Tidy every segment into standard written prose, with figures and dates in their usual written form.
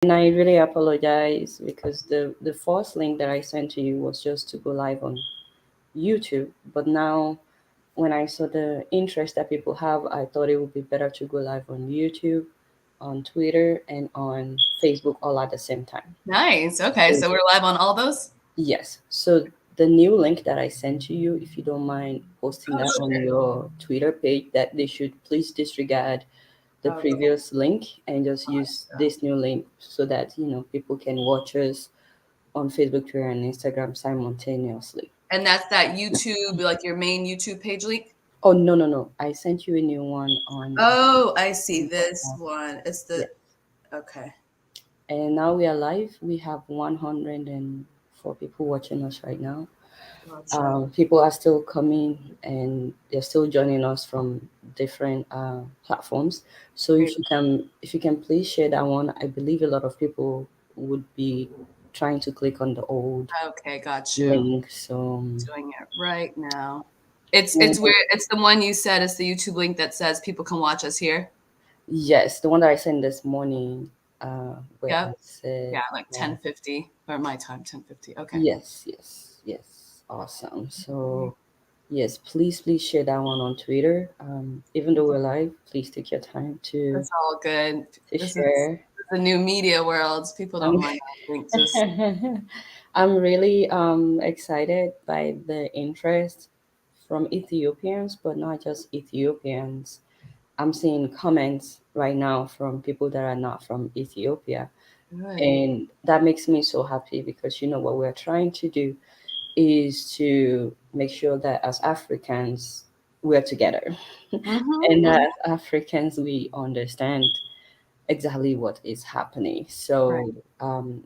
And I really apologize because the first link that I sent to you was just to go live on YouTube. But now, when I saw the interest that people have, I thought it would be better to go live on YouTube, on Twitter, and on Facebook all at the same time. Nice. Okay, so we're live on all those? Yes. So the new link that I sent to you, if you don't mind posting that on your Twitter page, that they should please disregard the previous link and just use this new link so that people can watch us on Facebook, Twitter, and Instagram simultaneously. And that's that YouTube, like your main YouTube page link? Oh, no. I sent you a new one on. Oh, I see this one. It's the, okay. And now we are live. We have 104 people watching us right now. People are still coming and they're still joining us from different platforms. So if you can please share that one. I believe a lot of people would be trying to click on the old got you. link. So I'm doing it right now. It's weird. It's the one you said. It's the YouTube link that says people can watch us here. Yes, the one that I sent this morning. Where I said, like 10:50 or my time, 10:50. Okay. Yes. Awesome. So yes, please share that one on Twitter. Even though we're live, please take your time to. It's all good. To share. Is the new media world. People don't mind links. I'm really excited by the interest from Ethiopians, but not just Ethiopians. I'm seeing comments right now from people that are not from Ethiopia. Right. And that makes me so happy because what we're trying to do is to make sure that as Africans, we're together. And as Africans, we understand exactly what is happening. So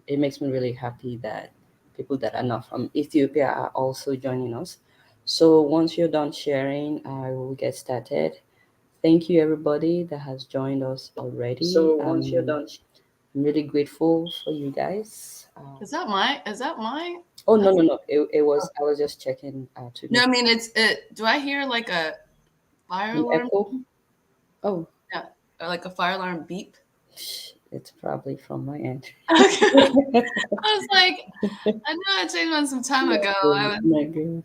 it makes me really happy that people that are not from Ethiopia are also joining us. So once you're done sharing, I will get started. Thank you, everybody that has joined us already. So once you're done, I'm really grateful for you guys. Is that mine? Oh no! It was. I was just checking. No, I mean do I hear like a fire alarm? Echo? Oh, yeah, or like a fire alarm beep. It's probably from my end. Okay. I was like, I know I changed one some time ago. Not good.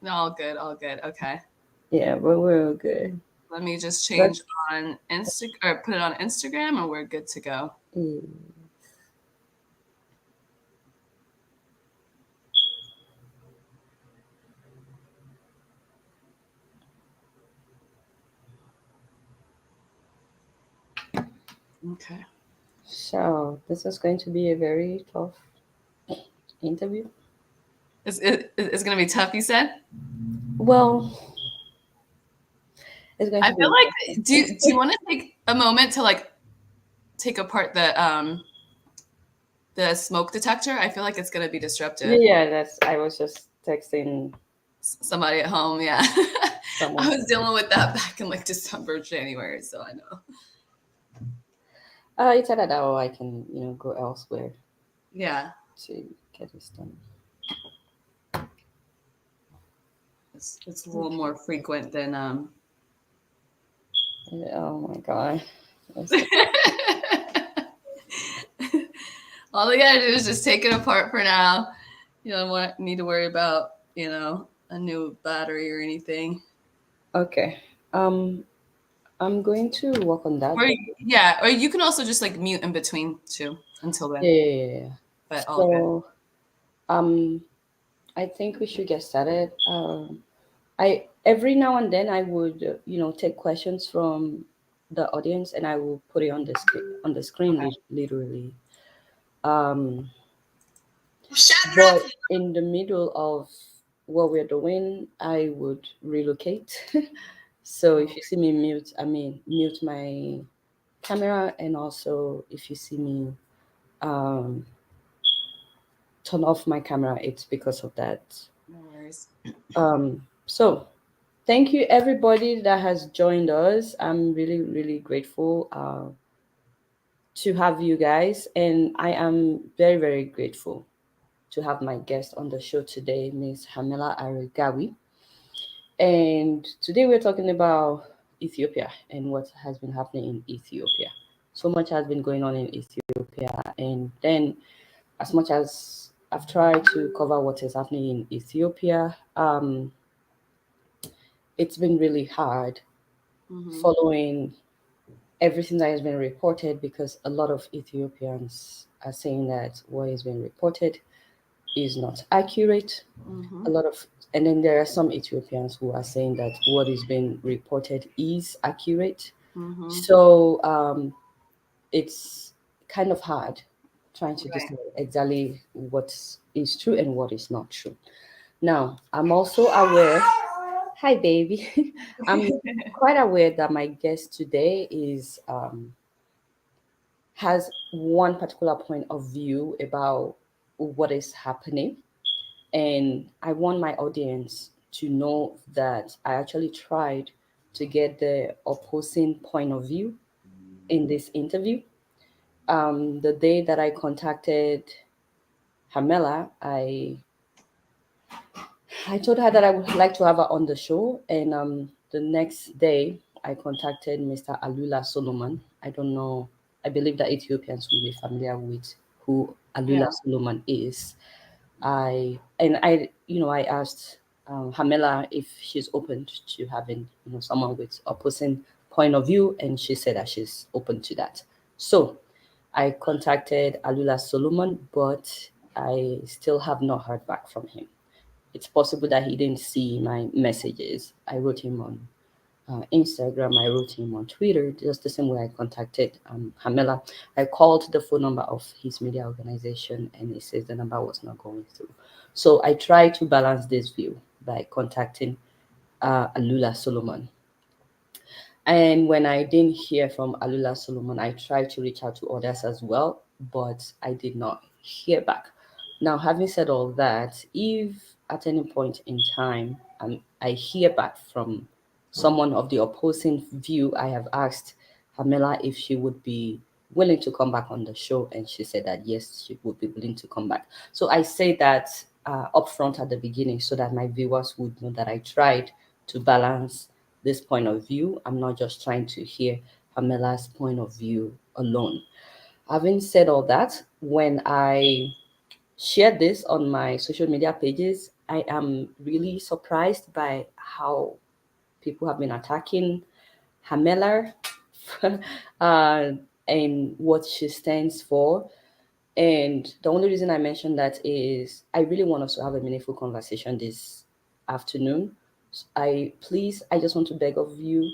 No, all good. Okay. Yeah, but we're all good. Let me just change on Instagram or put it on Instagram, and we're good to go. Okay. So this is going to be a very tough interview. It's going to be tough, you said? Well, it's going to I feel like, do you want to take a moment to like take apart the smoke detector? I feel like it's going to be disruptive. Yeah, I was just texting somebody at home. Yeah. I was dealing with that back in like December, January, so I know. It's either that or I can, go elsewhere. Yeah. To get this done. It's a little more frequent than Oh my god. All they gotta do is just take it apart for now. You don't need to worry about, a new battery or anything. Okay. I'm going to work on that. Or you can also just like mute in between too until then. Yeah. But all good. I think we should get started. I every now and then I would take questions from the audience and I will put it on the screen literally. But in the middle of what we're doing, I would relocate. So if you see me mute my camera, and also if you see me turn off my camera, it's because of that. No worries. So thank you everybody that has joined us. I'm really, really grateful to have you guys, and I am very, very grateful to have my guest on the show today, Miss Hermela Aregawi. And today we're talking about Ethiopia and what has been happening in Ethiopia. so much has been going on in Ethiopia, and then as much as I've tried to cover what is happening in Ethiopia, it's been really hard Mm-hmm. following everything that has been reported because a lot of Ethiopians are saying that what is being reported is not accurate. Mm-hmm. A lot of, and then there are some Ethiopians who are saying that what is being reported is accurate. Mm-hmm. So it's kind of hard trying to Right. decide exactly what is true and what is not true. Now, I'm also aware, hi baby, I'm quite aware that my guest today is has one particular point of view about what is happening. And I want my audience to know that I actually tried to get the opposing point of view in this interview. The day that I contacted Hermela, I told her that I would like to have her on the show, and the next day I contacted Mr. Alula Solomon. I don't know. I believe that Ethiopians will be familiar with who Yeah. Alula Solomon is. I asked Hamela if she's open to having someone with opposing point of view, and she said that she's open to that. So I contacted Alula Solomon, but I still have not heard back from him. It's possible that he didn't see my messages. I wrote him on Instagram, I wrote him on Twitter, just the same way I contacted Hamela. I called the phone number of his media organization and he says the number was not going through. So I tried to balance this view by contacting Alula Solomon. And when I didn't hear from Alula Solomon, I tried to reach out to others as well, but I did not hear back. Now, having said all that, if at any point in time I hear back from someone of the opposing view, I have asked Pamela if she would be willing to come back on the show, and she said that yes, she would be willing to come back. So I say that upfront at the beginning so that my viewers would know that I tried to balance this point of view. I'm not just trying to hear Pamela's point of view alone. Having said all that, when I share this on my social media pages, I am really surprised by how people have been attacking Hamela uh, and what she stands for. And the only reason I mention that is I really want us to have a meaningful conversation this afternoon. I just want to beg of you,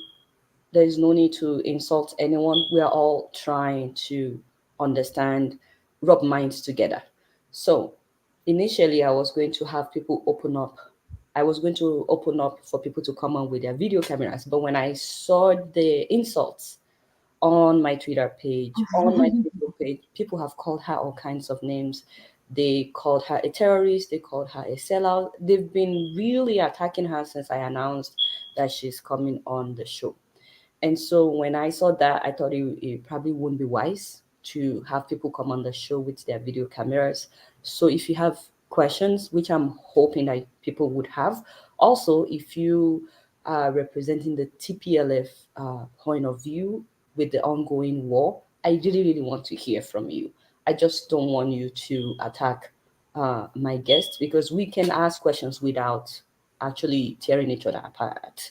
there is no need to insult anyone. We are all trying to understand, rub minds together. So initially, I was going to have people open up. I was going to open up for people to come on with their video cameras. But when I saw the insults on my Twitter page, on my Facebook page, people have called her all kinds of names. They called her a terrorist. They called her a sellout. They've been really attacking her since I announced that she's coming on the show. And so when I saw that, I thought it probably wouldn't be wise to have people come on the show with their video cameras. So if you have questions, which I'm hoping that people would have, also if you are representing the TPLF point of view with the ongoing war, I really, really want to hear from you. I just don't want you to attack my guests because we can ask questions without actually tearing each other apart.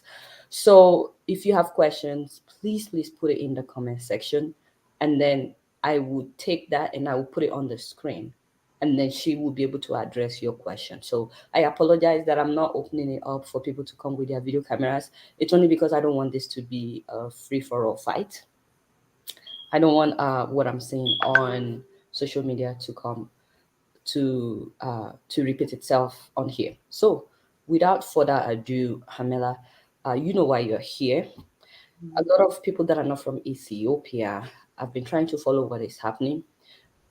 So if you have questions, please put it in the comment section, and then I would take that and I will put it on the screen, and then she will be able to address your question. So I apologize that I'm not opening it up for people to come with their video cameras. It's only because I don't want this to be a free for all fight. I don't want what I'm saying on social media to come to repeat itself on here. So without further ado, Hamela, you know why you're here. A lot of people that are not from Ethiopia have been trying to follow what is happening.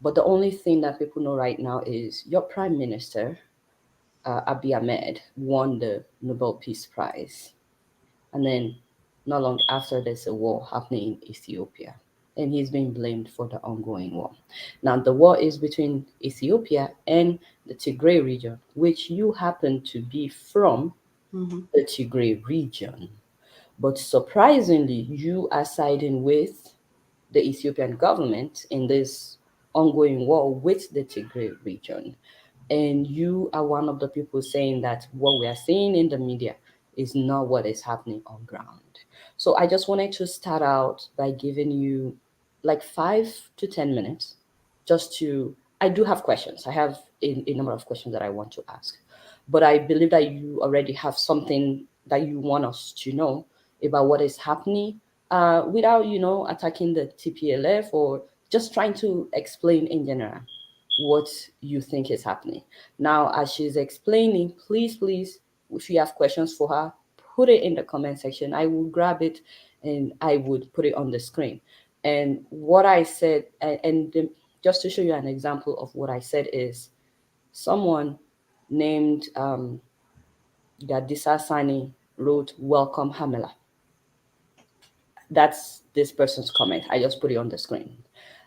But the only thing that people know right now is your prime minister, Abiy Ahmed, won the Nobel Peace Prize. And then not long after, there's a war happening in Ethiopia. And he's being blamed for the ongoing war. Now, the war is between Ethiopia and the Tigray region, which you happen to be from Mm-hmm. the Tigray region. But surprisingly, you are siding with the Ethiopian government in this ongoing war with the Tigray region. And you are one of the people saying that what we are seeing in the media is not what is happening on ground. So I just wanted to start out by giving you like 5 to 10 minutes just to. I do have questions. I have a number of questions that I want to ask, but I believe that you already have something that you want us to know about what is happening without, attacking the TPLF or just trying to explain in general what you think is happening. Now, as she's explaining, please, if you have questions for her, put it in the comment section. I will grab it and I would put it on the screen. And what I said, just to show you an example of what I said, is someone named Gadisa Sani wrote, "Welcome, Hermela." That's this person's comment. I just put it on the screen.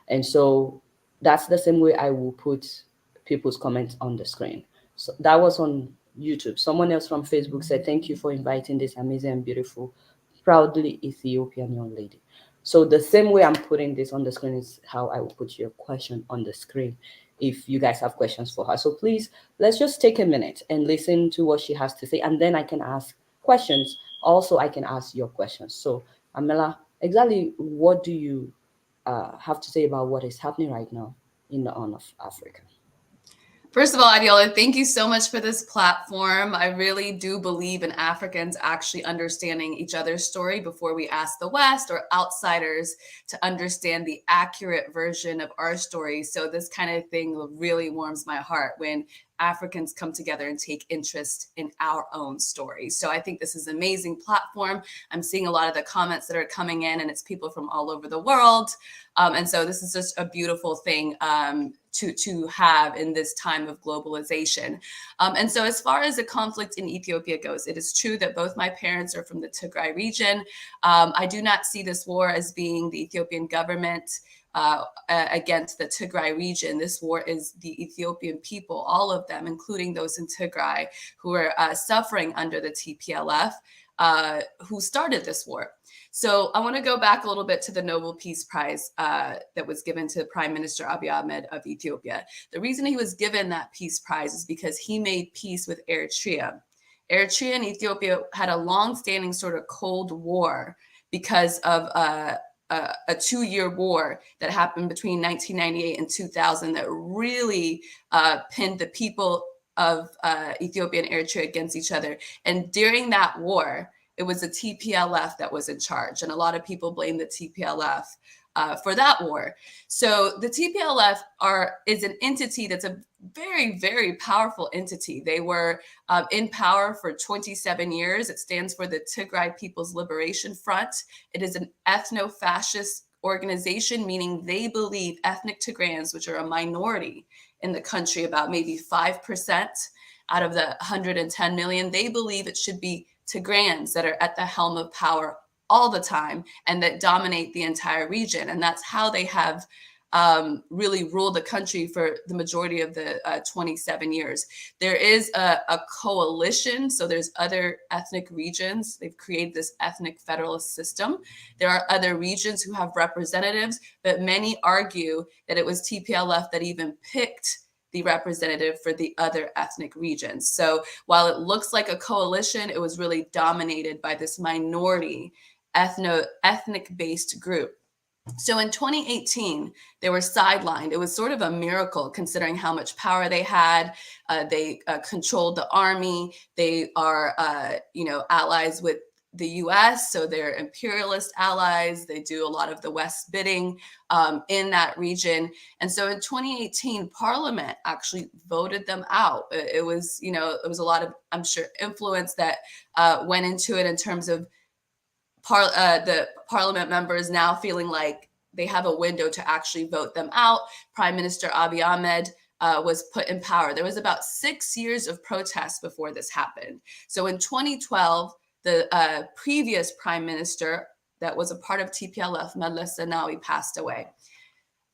And so that's the same way I will put people's comments on the screen. So that was on YouTube. Someone else from Facebook said, "Thank you for inviting this amazing and beautiful, proudly Ethiopian young lady." So the same way I'm putting this on the screen is how I will put your question on the screen if you guys have questions for her. So please, let's just take a minute and listen to what she has to say, and then I can ask questions. Also, I can ask your questions. So Amela, exactly what do you have to say about what is happening right now in the Horn of Africa? First of all, Adiola, thank you so much for this platform. I really do believe in Africans actually understanding each other's story before we ask the West or outsiders to understand the accurate version of our story. So this kind of thing really warms my heart when Africans come together and take interest in our own story. So I think this is an amazing platform. I'm seeing a lot of the comments that are coming in, and it's people from all over the world. And so this is just a beautiful thing to have in this time of globalization. And so as far as the conflict in Ethiopia goes, it is true that both my parents are from the Tigray region. I do not see this war as being the Ethiopian government against the Tigray region. This war is the Ethiopian people, all of them, including those in Tigray, who are suffering under the TPLF, who started this war. So I want to go back a little bit to the Nobel Peace Prize that was given to Prime Minister Abiy Ahmed of Ethiopia. The reason he was given that peace prize is because he made peace with Eritrea. Eritrea and Ethiopia had a long-standing sort of Cold War because of a 2-year war that happened between 1998 and 2000 that really pinned the people of Ethiopia and Eritrea against each other. And during that war, it was the TPLF that was in charge. And a lot of people blame the TPLF for that war. So the TPLF is an entity that's a very, very powerful entity. They were in power for 27 years. It stands for the Tigray People's Liberation Front. It is an ethno-fascist organization, meaning they believe ethnic Tigrayans, which are a minority in the country, about maybe 5% out of the 110 million, they believe it should be Tigrayans that are at the helm of power all the time and that dominate the entire region. And that's how they have really ruled the country for the majority of the 27 years. There is a coalition. So there's other ethnic regions. They've created this ethnic federalist system. There are other regions who have representatives, but many argue that it was TPLF that even picked the representative for the other ethnic regions. So while it looks like a coalition, it was really dominated by this minority ethnic-based group. So in 2018, they were sidelined. It was sort of a miracle considering how much power they had. They controlled the army. They are, allies with the US, so they're imperialist allies. They do a lot of the West bidding in that region. And so in 2018, Parliament actually voted them out. It was, it was a lot of, I'm sure, influence that went into it in terms of the Parliament members now feeling like they have a window to actually vote them out. Prime Minister Abiy Ahmed was put in power. There was about 6 years of protests before this happened. So in 2012, the previous prime minister that was a part of TPLF, Meles Zenawi, passed away.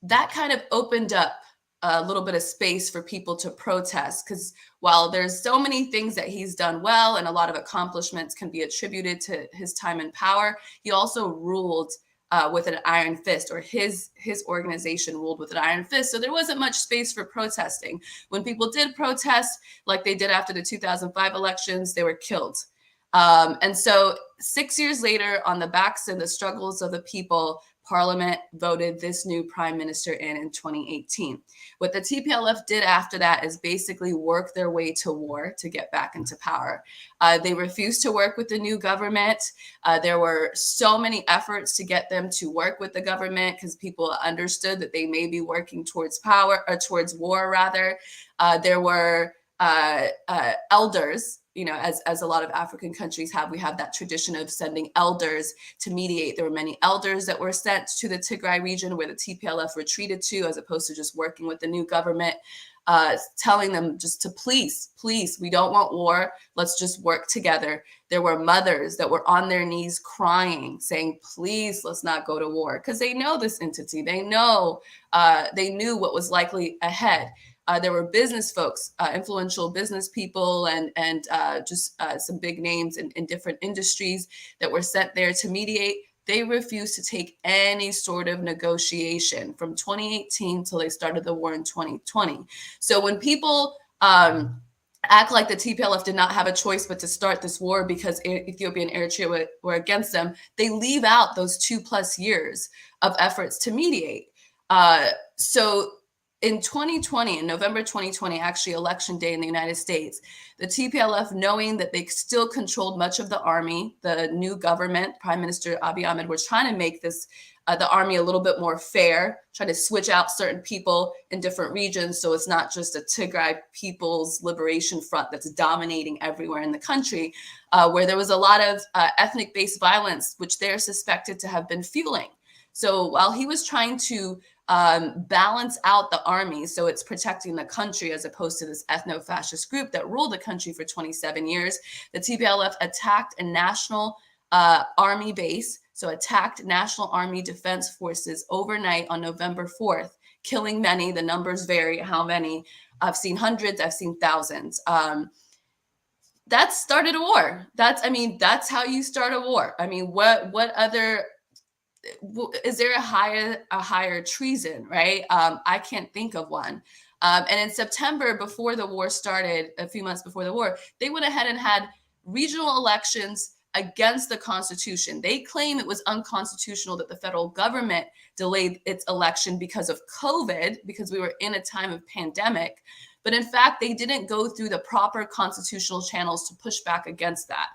That kind of opened up a little bit of space for people to protest, because while there's so many things that he's done well and a lot of accomplishments can be attributed to his time in power, he also ruled with an iron fist, or his organization ruled with an iron fist. So there wasn't much space for protesting. When people did protest, like they did after the 2005 elections, they were killed. And so 6 years later, on the backs of the struggles of the people, Parliament voted this new prime minister in 2018. What the TPLF did after that is basically work their way to war to get back into power. They refused to work with the new government. There were so many efforts to get them to work with the government because people understood that they may be working towards power, or towards war rather. There were elders, you know, as a lot of African countries have, we have that tradition of sending elders to mediate. There were many elders that were sent to the Tigray region where the TPLF retreated to, as opposed to just working with the new government, telling them just to please, we don't want war. Let's just work together. There were mothers that were on their knees crying, saying, please, let's not go to war, because they know this entity. They know, they knew what was likely ahead. There were business folks, influential business people, and just some big names in different industries that were sent there to mediate. They refused to take any sort of negotiation from 2018 till they started the war in 2020. So when people act like the TPLF did not have a choice but to start this war because Ethiopia and Eritrea were against them, they leave out those 2+ years of efforts to mediate. So in 2020, in November 2020, actually election day in the United States, the TPLF, knowing that they still controlled much of the army, the new government, Prime Minister Abiy Ahmed, were trying to make this the army a little bit more fair, trying to switch out certain people in different regions, so it's not just a Tigray People's Liberation Front that's dominating everywhere in the country, where there was a lot of ethnic-based violence, which they're suspected to have been fueling. So while he was trying to balance out the army, so it's protecting the country as opposed to this ethno-fascist group that ruled the country for 27 years, the TPLF attacked a national army base, so attacked National Army Defense Forces overnight on November 4th, killing many. The numbers vary how many. I've seen hundreds, I've seen thousands. That started a war. That's how you start a war. I mean, what other, is there a higher treason, right? I can't think of one. And in September, before the war started, a few months before the war, they went ahead and had regional elections against the Constitution. They claim it was unconstitutional that the federal government delayed its election because of COVID, because we were in a time of pandemic. But in fact, they didn't go through the proper constitutional channels to push back against that.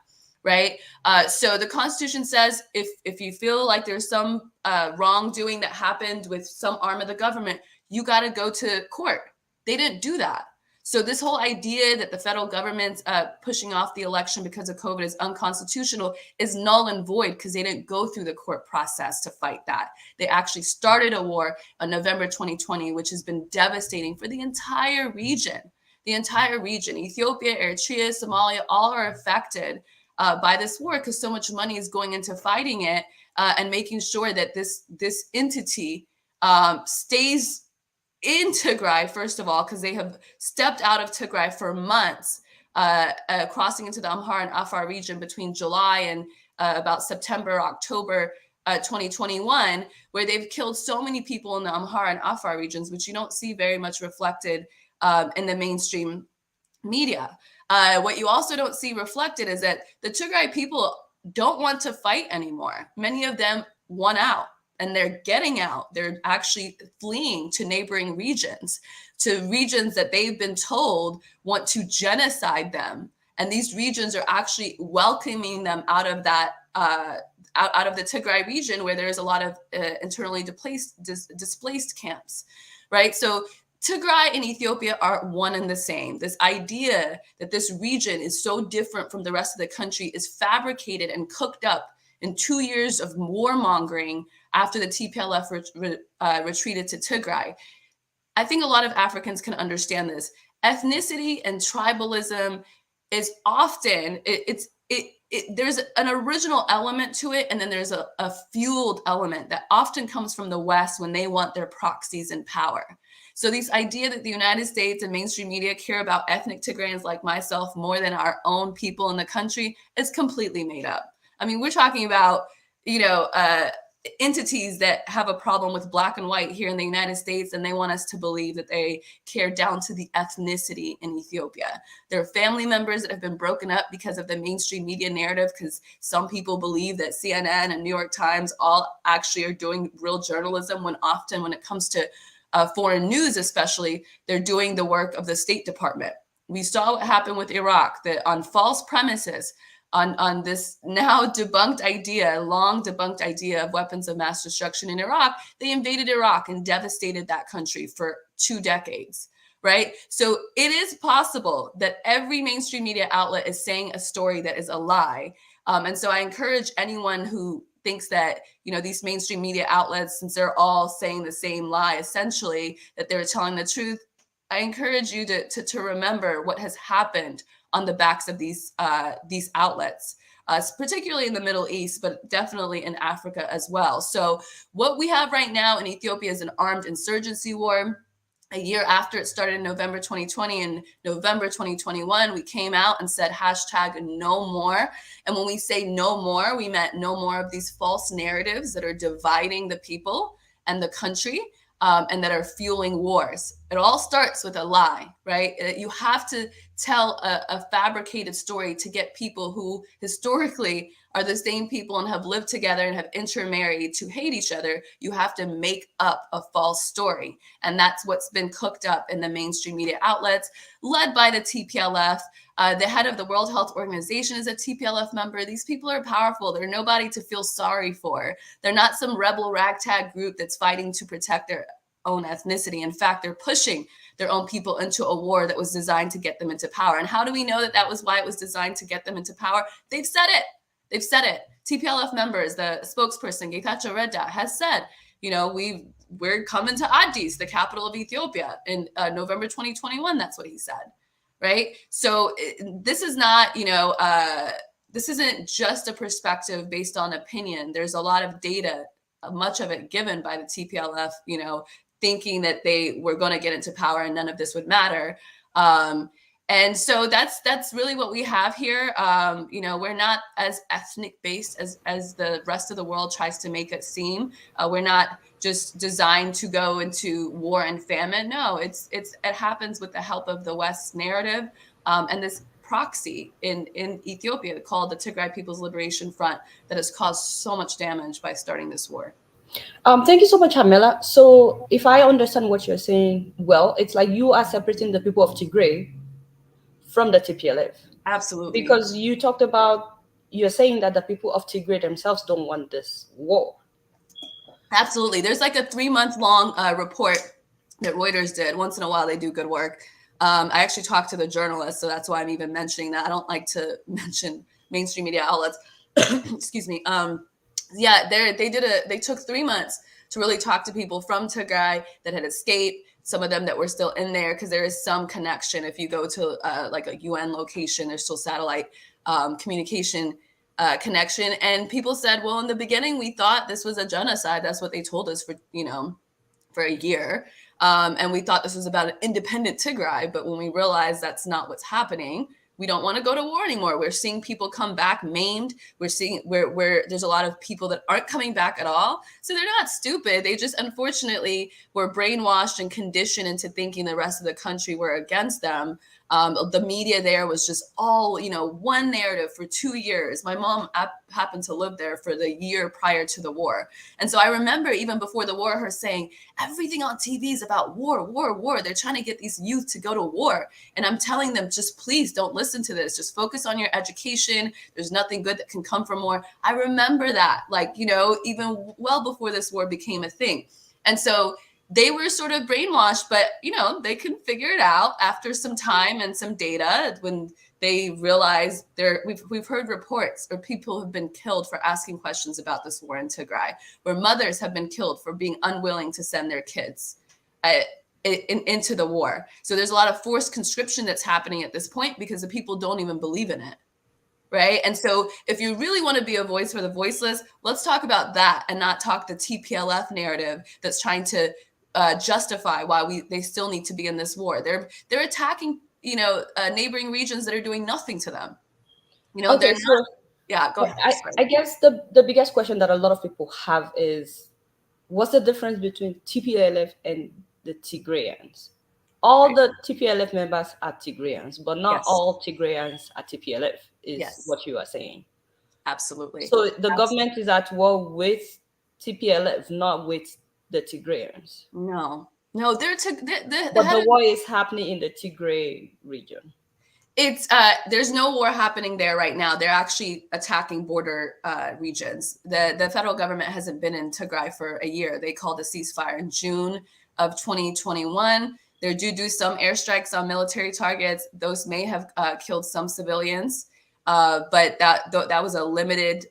Right. So the Constitution says if you feel like there's some wrongdoing that happened with some arm of the government, you got to go to court. They didn't do that. So this whole idea that the federal government's pushing off the election because of COVID is unconstitutional is null and void, because they didn't go through the court process to fight that. They actually started a war on November 2020, which has been devastating for the entire region. The entire region, Ethiopia, Eritrea, Somalia, all are affected by this war, because so much money is going into fighting it and making sure that this entity stays in Tigray, first of all, because they have stepped out of Tigray for months, crossing into the Amhara and Afar region between July and about September, October 2021, where they've killed so many people in the Amhara and Afar regions, which you don't see very much reflected in the mainstream media. What you also don't see reflected is that the Tigray people don't want to fight anymore. Many of them want out, and they're getting out. They're actually fleeing to neighboring regions, to regions that they've been told want to genocide them. And these regions are actually welcoming them out of that, out of the Tigray region, where there's a lot of internally displaced camps, right? So Tigray and Ethiopia are one and the same. This idea that this region is so different from the rest of the country is fabricated and cooked up in 2 years of warmongering after the TPLF retreated to Tigray. I think a lot of Africans can understand this. Ethnicity and tribalism is often, there's an original element to it, and then there's a fueled element that often comes from the West when they want their proxies in power. So this idea that the United States and mainstream media care about ethnic Tigrayans like myself more than our own people in the country is completely made up. I mean, we're talking about, entities that have a problem with black and white here in the United States, and they want us to believe that they care down to the ethnicity in Ethiopia. There are family members that have been broken up because of the mainstream media narrative, because some people believe that CNN and New York Times all actually are doing real journalism, when often when it comes to foreign news especially, they're doing the work of the State Department. We saw what happened with Iraq, that on false premises, on this now debunked idea, long debunked idea of weapons of mass destruction in Iraq, they invaded Iraq and devastated that country for 2 decades, right? So it is possible that every mainstream media outlet is saying a story that is a lie. And so I encourage anyone who thinks that, you know, these mainstream media outlets, since they're all saying the same lie, essentially, that they're telling the truth, I encourage you to remember what has happened on the backs of these outlets, particularly in the Middle East, but definitely in Africa as well. So what we have right now in Ethiopia is an armed insurgency war. A year after it started in November 2020, in November 2021, we came out and said hashtag no more. And when we say no more, we meant no more of these false narratives that are dividing the people and the country. And that are fueling wars. It all starts with a lie, right? You have to tell a fabricated story to get people who historically are the same people and have lived together and have intermarried to hate each other. You have to make up a false story. And that's what's been cooked up in the mainstream media outlets, led by the TPLF. The head of the World Health Organization is a TPLF member. These people are powerful. They're nobody to feel sorry for. They're not some rebel ragtag group that's fighting to protect their own ethnicity. In fact, they're pushing their own people into a war that was designed to get them into power. And how do we know that that was why it was designed to get them into power? They've said it. They've said it. TPLF members, the spokesperson, Getachew Reda, has said, you know, we're coming to Addis, the capital of Ethiopia, in November 2021. That's what he said. Right. So this is not, you know, this isn't just a perspective based on opinion. There's a lot of data, much of it given by the TPLF, you know, thinking that they were going to get into power and none of this would matter. And so that's really what we have here. You know, we're not as ethnic based as the rest of the world tries to make it seem. We're not just designed to go into war and famine. No, it happens with the help of the West narrative and this proxy in Ethiopia called the Tigray People's Liberation Front that has caused so much damage by starting this war. Thank you so much, Hermela. So if I understand what you're saying, well, it's like you are separating the people of Tigray from the TPLF. Absolutely. Because you talked about, you're saying that the people of Tigray themselves don't want this war. Absolutely. There's like a 3-month-long report that Reuters did. Once in a while, they do good work. I actually talked to the journalist, so that's why I'm even mentioning that. I don't like to mention mainstream media outlets. Excuse me. Yeah, they took 3 months to really talk to people from Tigray that had escaped, some of them that were still in there, because there is some connection. If you go to like a UN location, there's still satellite communication connection. And people said, well, in the beginning, we thought this was a genocide. That's what they told us for a year. And we thought this was about an independent Tigray. But when we realized that's not what's happening, we don't want to go to war anymore. We're seeing people come back maimed. We're seeing where there's a lot of people that aren't coming back at all. So they're not stupid. They just unfortunately were brainwashed and conditioned into thinking the rest of the country were against them. The media there was just all, one narrative for 2 years. My mom happened to live there for the year prior to the war. And so I remember even before the war, her saying, everything on TV is about war, war, war. They're trying to get these youth to go to war. And I'm telling them, just please don't listen to this. Just focus on your education. There's nothing good that can come from war. I remember that, even well before this war became a thing. And so they were sort of brainwashed, but, they can figure it out after some time and some data when they realize we've heard reports where people have been killed for asking questions about this war in Tigray, where mothers have been killed for being unwilling to send their kids into the war. So there's a lot of forced conscription that's happening at this point because the people don't even believe in it. Right. And so if you really want to be a voice for the voiceless, let's talk about that and not talk the TPLF narrative that's trying to justify why they still need to be in this war. They're attacking, neighboring regions that are doing nothing to them. Okay, Yeah, go ahead. I Sorry. guess the biggest question that a lot of people have is, what's the difference between TPLF and the Tigrayans? All Right. the TPLF members are Tigrayans, but not Yes. all Tigrayans are TPLF, is Yes. what you are saying. Absolutely. So the Absolutely. government is at war with TPLF, not with the Tigrayans. No. No, they're the But head the of war is happening in the Tigray region. it's there's no war happening there right now. They're actually attacking border regions. The federal government hasn't been in Tigray for a year. They called a ceasefire in June of 2021. They do some airstrikes on military targets. Those may have killed some civilians, but that was a limited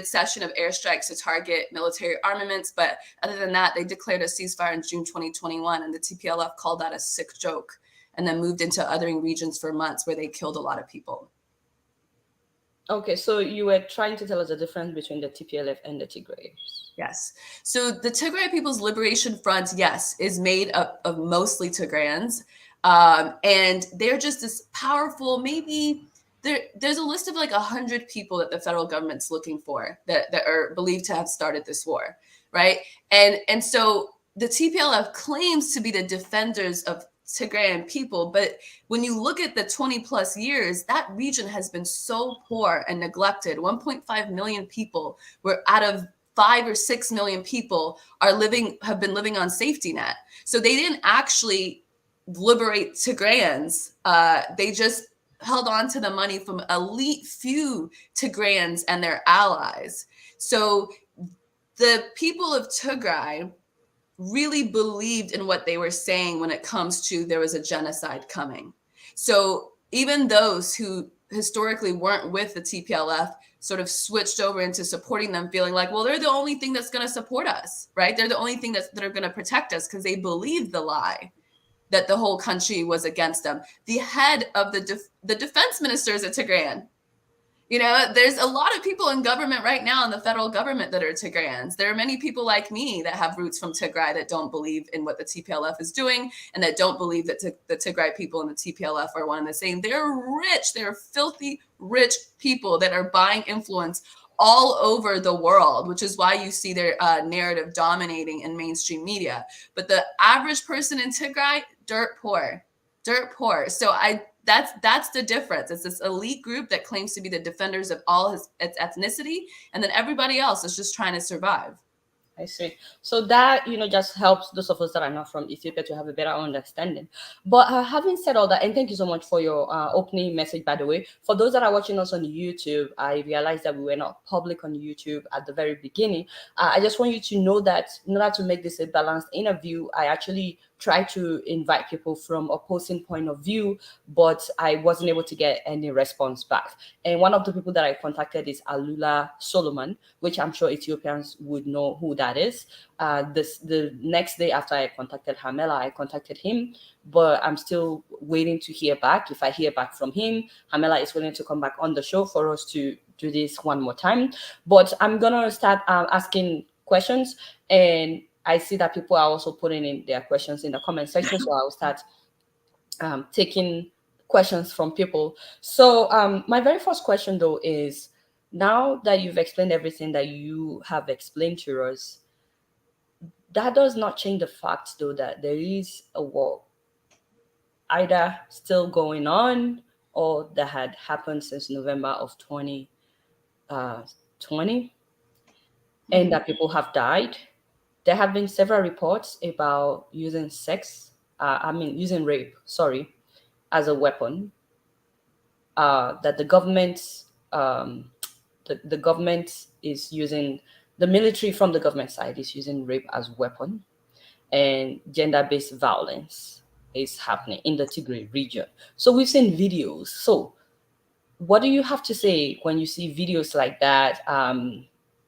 session of airstrikes to target military armaments. But other than that, they declared a ceasefire in June 2021, and the TPLF called that a sick joke, and then moved into other regions for months where they killed a lot of people. Okay, so you were trying to tell us the difference between the TPLF and the Tigrays. Yes. So the Tigray People's Liberation Front, yes, is made up of mostly Tigrayans. And they're just this powerful, maybe there's a list of like 100 people that the federal government's looking for that are believed to have started this war, right? And so the TPLF claims to be the defenders of Tigrayan people, but when you look at the 20 plus years, that region has been so poor and neglected. 1.5 million people were out of 5 or 6 million people have been living on safety net. So they didn't actually liberate Tigrayans. They just held on to the money from elite few Tigrayans and their allies. So the people of Tigray really believed in what they were saying when it comes to there was a genocide coming. So even those who historically weren't with the TPLF sort of switched over into supporting them, feeling like, well, they're the only thing that's going to support us, right? They're the only thing that are going to protect us, because they believed the lie that the whole country was against them. The head of the defense minister is a Tigrayan. There's a lot of people in government right now, in the federal government, that are Tigrayans. There are many people like me that have roots from Tigray that don't believe in what the TPLF is doing, and that don't believe that the Tigray people and the TPLF are one and the same. They're rich. They're filthy, rich people that are buying influence all over the world, which is why you see their narrative dominating in mainstream media. But the average person in Tigray, dirt poor. So that's the difference. It's this elite group that claims to be the defenders of all its ethnicity, and then everybody else is just trying to survive. I see. So that, just helps those of us that are not from Ethiopia to have a better understanding. But having said all that, and thank you so much for your opening message, by the way. For those that are watching us on YouTube, I realized that we were not public on YouTube at the very beginning. I just want you to know that in order to make this a balanced interview, I actually try to invite people from opposing point of view, but I wasn't able to get any response back. And one of the people that I contacted is Alula Solomon, which I'm sure Ethiopians would know who that is. The next day after I contacted Hermela, I contacted him, but I'm still waiting to hear back. If I hear back from him, Hermela is willing to come back on the show for us to do this one more time. But I'm gonna start asking questions, and I see that people are also putting in their questions in the comment section, so I'll start taking questions from people. So my very first question, though, is, now that you've explained everything that you have explained to us, that does not change the fact, though, that there is a war either still going on or that had happened since November of 2020, and that people have died. There have been several reports about using using rape, as a weapon. That the government is using, the military from the government side is using rape as weapon, and gender-based violence is happening in the Tigray region. So we've seen videos. So what do you have to say when you see videos like that?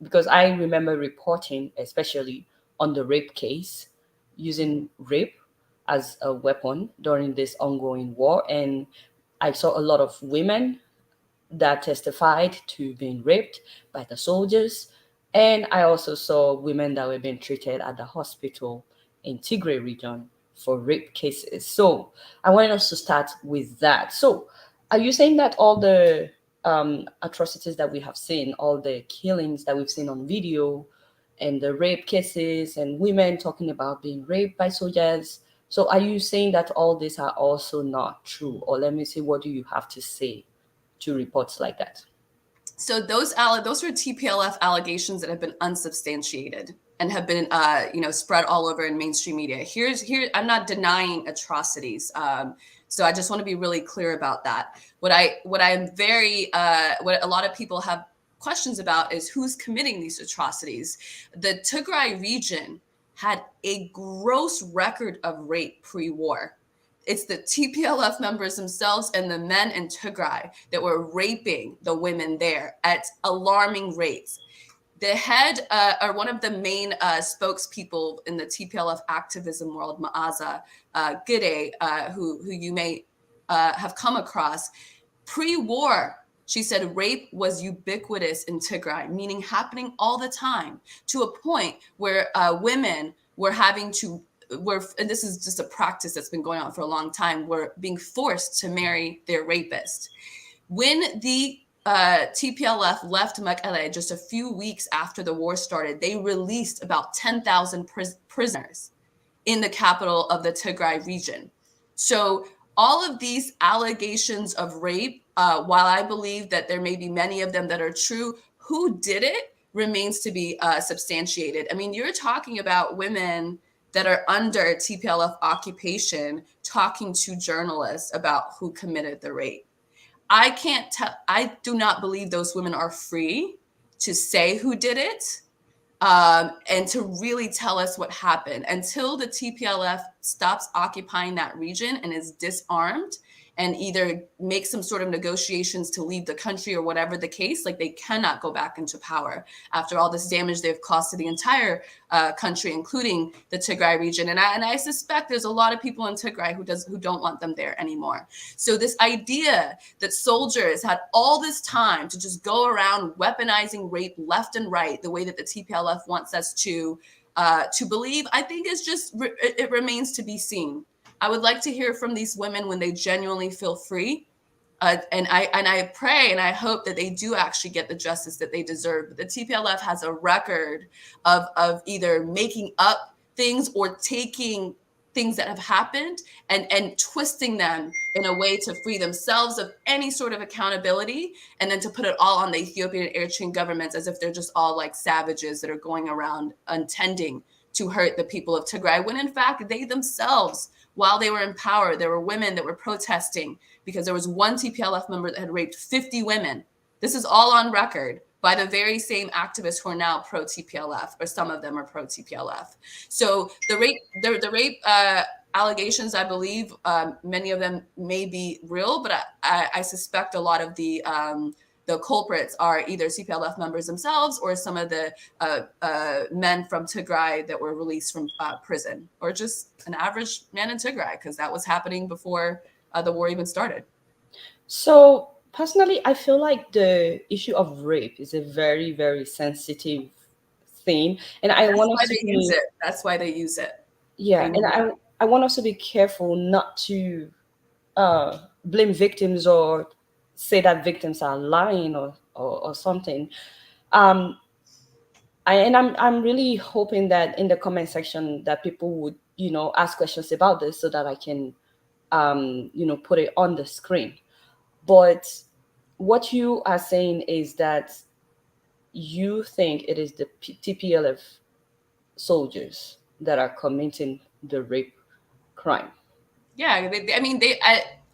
Because I remember reporting, especially on the rape case, using rape as a weapon during this ongoing war. And I saw a lot of women that testified to being raped by the soldiers. And I also saw women that were being treated at the hospital in Tigray region for rape cases. So I wanted us to start with that. So are you saying that all the atrocities that we have seen, all the killings that we've seen on video, and the rape cases, and women talking about being raped by soldiers. So are you saying that all these are also not true? Or let me see, what do you have to say to reports like that? So those were TPLF allegations that have been unsubstantiated and have been spread all over in mainstream media. Here I'm not denying atrocities. So I just want to be really clear about that. What a lot of people have questions about is who's committing these atrocities. The Tigray region had a gross record of rape pre-war. It's the TPLF members themselves and the men in Tigray that were raping the women there at alarming rates. The head or one of the main spokespeople in the TPLF activism world, Maaza Gide, who you may have come across, pre-war, she said rape was ubiquitous in Tigray, meaning happening all the time, to a point where women were having to and this is just a practice that's been going on for a long time, were being forced to marry their rapist. When the TPLF left Mekelle just a few weeks after the war started, they released about 10,000 prisoners in the capital of the Tigray region. So all of these allegations of rape, while I believe that there may be many of them that are true, who did it remains to be substantiated. I mean, you're talking about women that are under TPLF occupation talking to journalists about who committed the rape. I can't tell. I do not believe those women are free to say who did it and to really tell us what happened until the TPLF stops occupying that region and is disarmed and either make some sort of negotiations to leave the country or whatever the case. Like, they cannot go back into power after all this damage they've caused to the entire country, including the Tigray region. And I suspect there's a lot of people in Tigray who don't want them there anymore. So this idea that soldiers had all this time to just go around weaponizing rape left and right, the way that the TPLF wants us to believe, I think is just, it remains to be seen. I would like to hear from these women when they genuinely feel free. And I pray and I hope that they do actually get the justice that they deserve. But the TPLF has a record of either making up things or taking things that have happened and twisting them in a way to free themselves of any sort of accountability, and then to put it all on the Ethiopian and Eritrean governments as if they're just all like savages that are going around intending to hurt the people of Tigray, when in fact they themselves, while they were in power, there were women that were protesting because there was one TPLF member that had raped 50 women. This is all on record by the very same activists who are now pro-TPLF, or some of them are pro-TPLF. So the rape allegations, I believe, many of them may be real, but I suspect a lot of the culprits are either CPLF members themselves or some of the men from Tigray that were released from prison, or just an average man in Tigray, because that was happening before the war even started. So personally, I feel like the issue of rape is a very, very sensitive thing, and I want us to use it. That's why they use it. Yeah, and I want us to be careful not to blame victims or say that victims are lying or something. I'm really hoping that in the comment section that people would ask questions about this so that I can put it on the screen. But what you are saying is that you think it is the TPLF soldiers that are committing the rape crime. Yeah,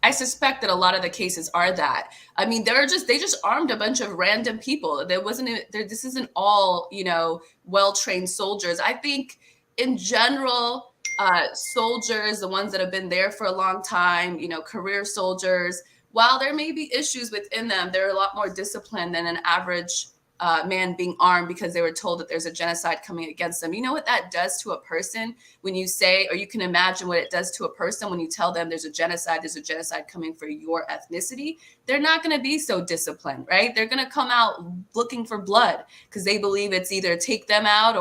I suspect that a lot of the cases are that. I mean, they just armed a bunch of random people. This isn't all, well-trained soldiers. I think in general, soldiers, the ones that have been there for a long time, career soldiers, while there may be issues within them, they're a lot more disciplined than an average man being armed because they were told that there's a genocide coming against them. You know what that does to a person when you say, or you can imagine what it does to a person when you tell them there's a genocide coming for your ethnicity. They're not going to be so disciplined, right? They're going to come out looking for blood because they believe it's either take them out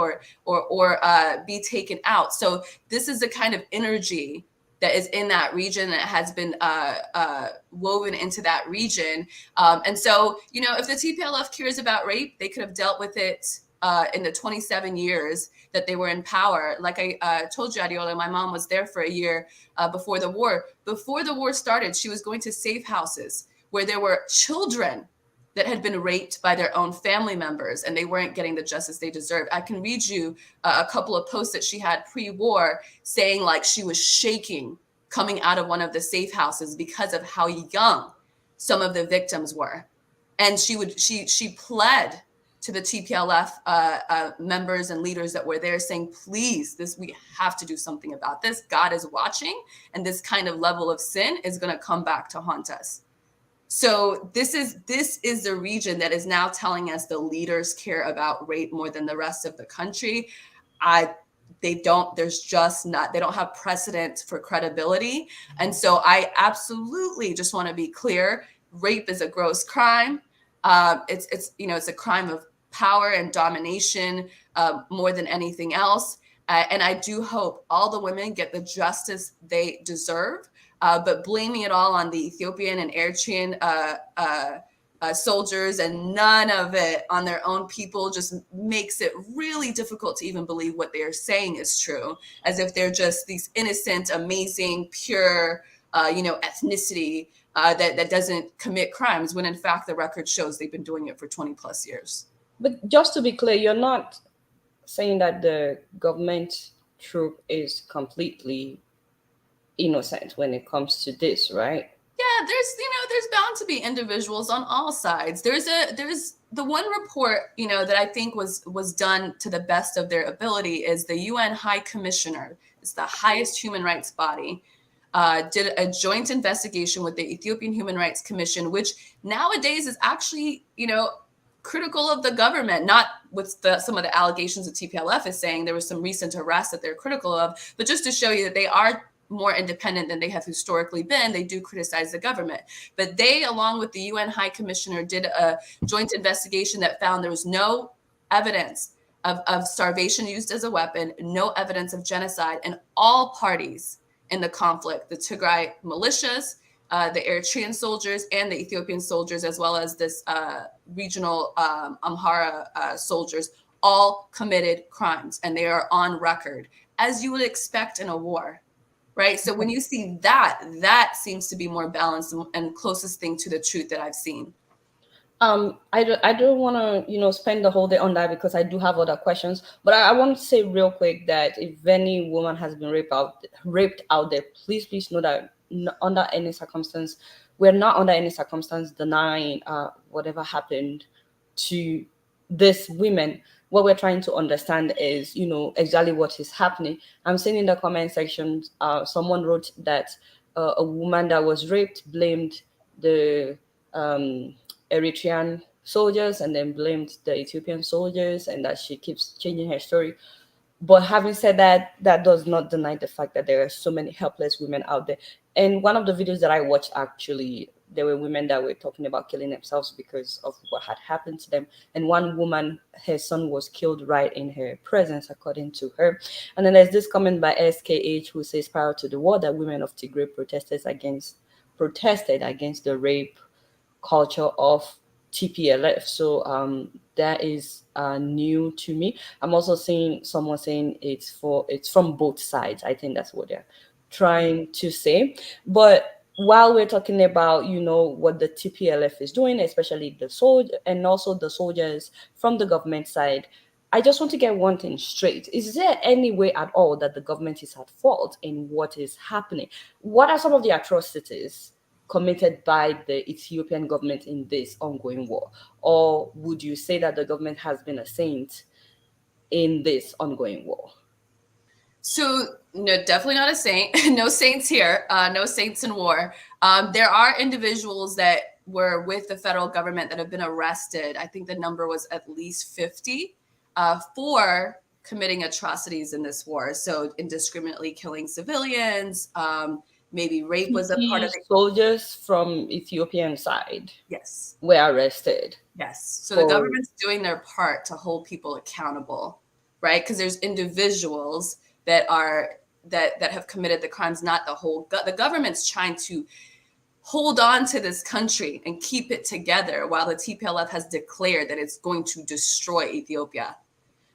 or be taken out. So this is the kind of energy that is in that region that has been woven into that region. And so, you know, if the TPLF cares about rape, they could have dealt with it in the 27 years that they were in power. Like I told you, Adiola, my mom was there for a year before the war. Before the war started, she was going to safe houses where there were children that had been raped by their own family members and they weren't getting the justice they deserved. I can read you a couple of posts that she had pre-war saying like she was shaking coming out of one of the safe houses because of how young some of the victims were. And she pled to the TPLF members and leaders that were there saying, please, we have to do something about this. God is watching, and this kind of level of sin is going to come back to haunt us. So this is the region that is now telling us the leaders care about rape more than the rest of the country. They don't have precedent for credibility. And so I absolutely just want to be clear. Rape is a gross crime. It's a crime of power and domination more than anything else. And I do hope all the women get the justice they deserve. But blaming it all on the Ethiopian and Eritrean soldiers and none of it on their own people just makes it really difficult to even believe what they are saying is true, as if they're just these innocent, amazing, pure, ethnicity that doesn't commit crimes, when in fact the record shows they've been doing it for 20 plus years. But just to be clear, you're not saying that the government troop is completely innocent when it comes to this, right? Yeah, there's bound to be individuals on all sides. There's the one report, that I think was done to the best of their ability is the UN High Commissioner. It's the highest human rights body. Did a joint investigation with the Ethiopian Human Rights Commission, which nowadays is actually, critical of the government, not with some of the allegations that TPLF is saying. There was some recent arrests that they're critical of, but just to show you that they are more independent than they have historically been, they do criticize the government. But they, along with the UN High Commissioner, did a joint investigation that found there was no evidence of starvation used as a weapon, no evidence of genocide, and all parties in the conflict, the Tigray militias, the Eritrean soldiers, and the Ethiopian soldiers, as well as this regional Amhara soldiers, all committed crimes, and they are on record, as you would expect in a war. Right. So when you see that seems to be more balanced and closest thing to the truth that I've seen. I don't want to, spend the whole day on that because I do have other questions. But I want to say real quick that if any woman has been raped out there, please know that under any circumstance, we're not under any circumstance denying whatever happened to these women. What we're trying to understand is, exactly what is happening. I'm seeing in the comment section, someone wrote that a woman that was raped blamed the Eritrean soldiers and then blamed the Ethiopian soldiers, and that she keeps changing her story. But having said that, that does not deny the fact that there are so many helpless women out there. And one of the videos that I watched, actually, there were women that were talking about killing themselves because of what had happened to them. And one woman, her son was killed right in her presence, according to her. And then there's this comment by SKH who says, prior to the war, that women of Tigray protested against the rape culture of TPLF. So that is new to me. I'm also seeing someone saying it's from both sides. I think that's what they're trying to say. But while we're talking about, what the TPLF is doing, especially the soldier and also the soldiers from the government side, I just want to get one thing straight. Is there any way at all that the government is at fault in what is happening? What are some of the atrocities committed by the Ethiopian government in this ongoing war? Or would you say that the government has been a saint in this ongoing war? So, no, definitely not a saint. No saints here. No saints in war. There are individuals that were with the federal government that have been arrested. I think the number was at least 50 for committing atrocities in this war. So indiscriminately killing civilians. Maybe rape was a part of it. Soldiers from Ethiopian side, yes, were arrested. Yes. So the government's doing their part to hold people accountable, right? Because there's individuals that are that have committed the crimes, not the whole. The government's trying to hold on to this country and keep it together while the TPLF has declared that it's going to destroy Ethiopia,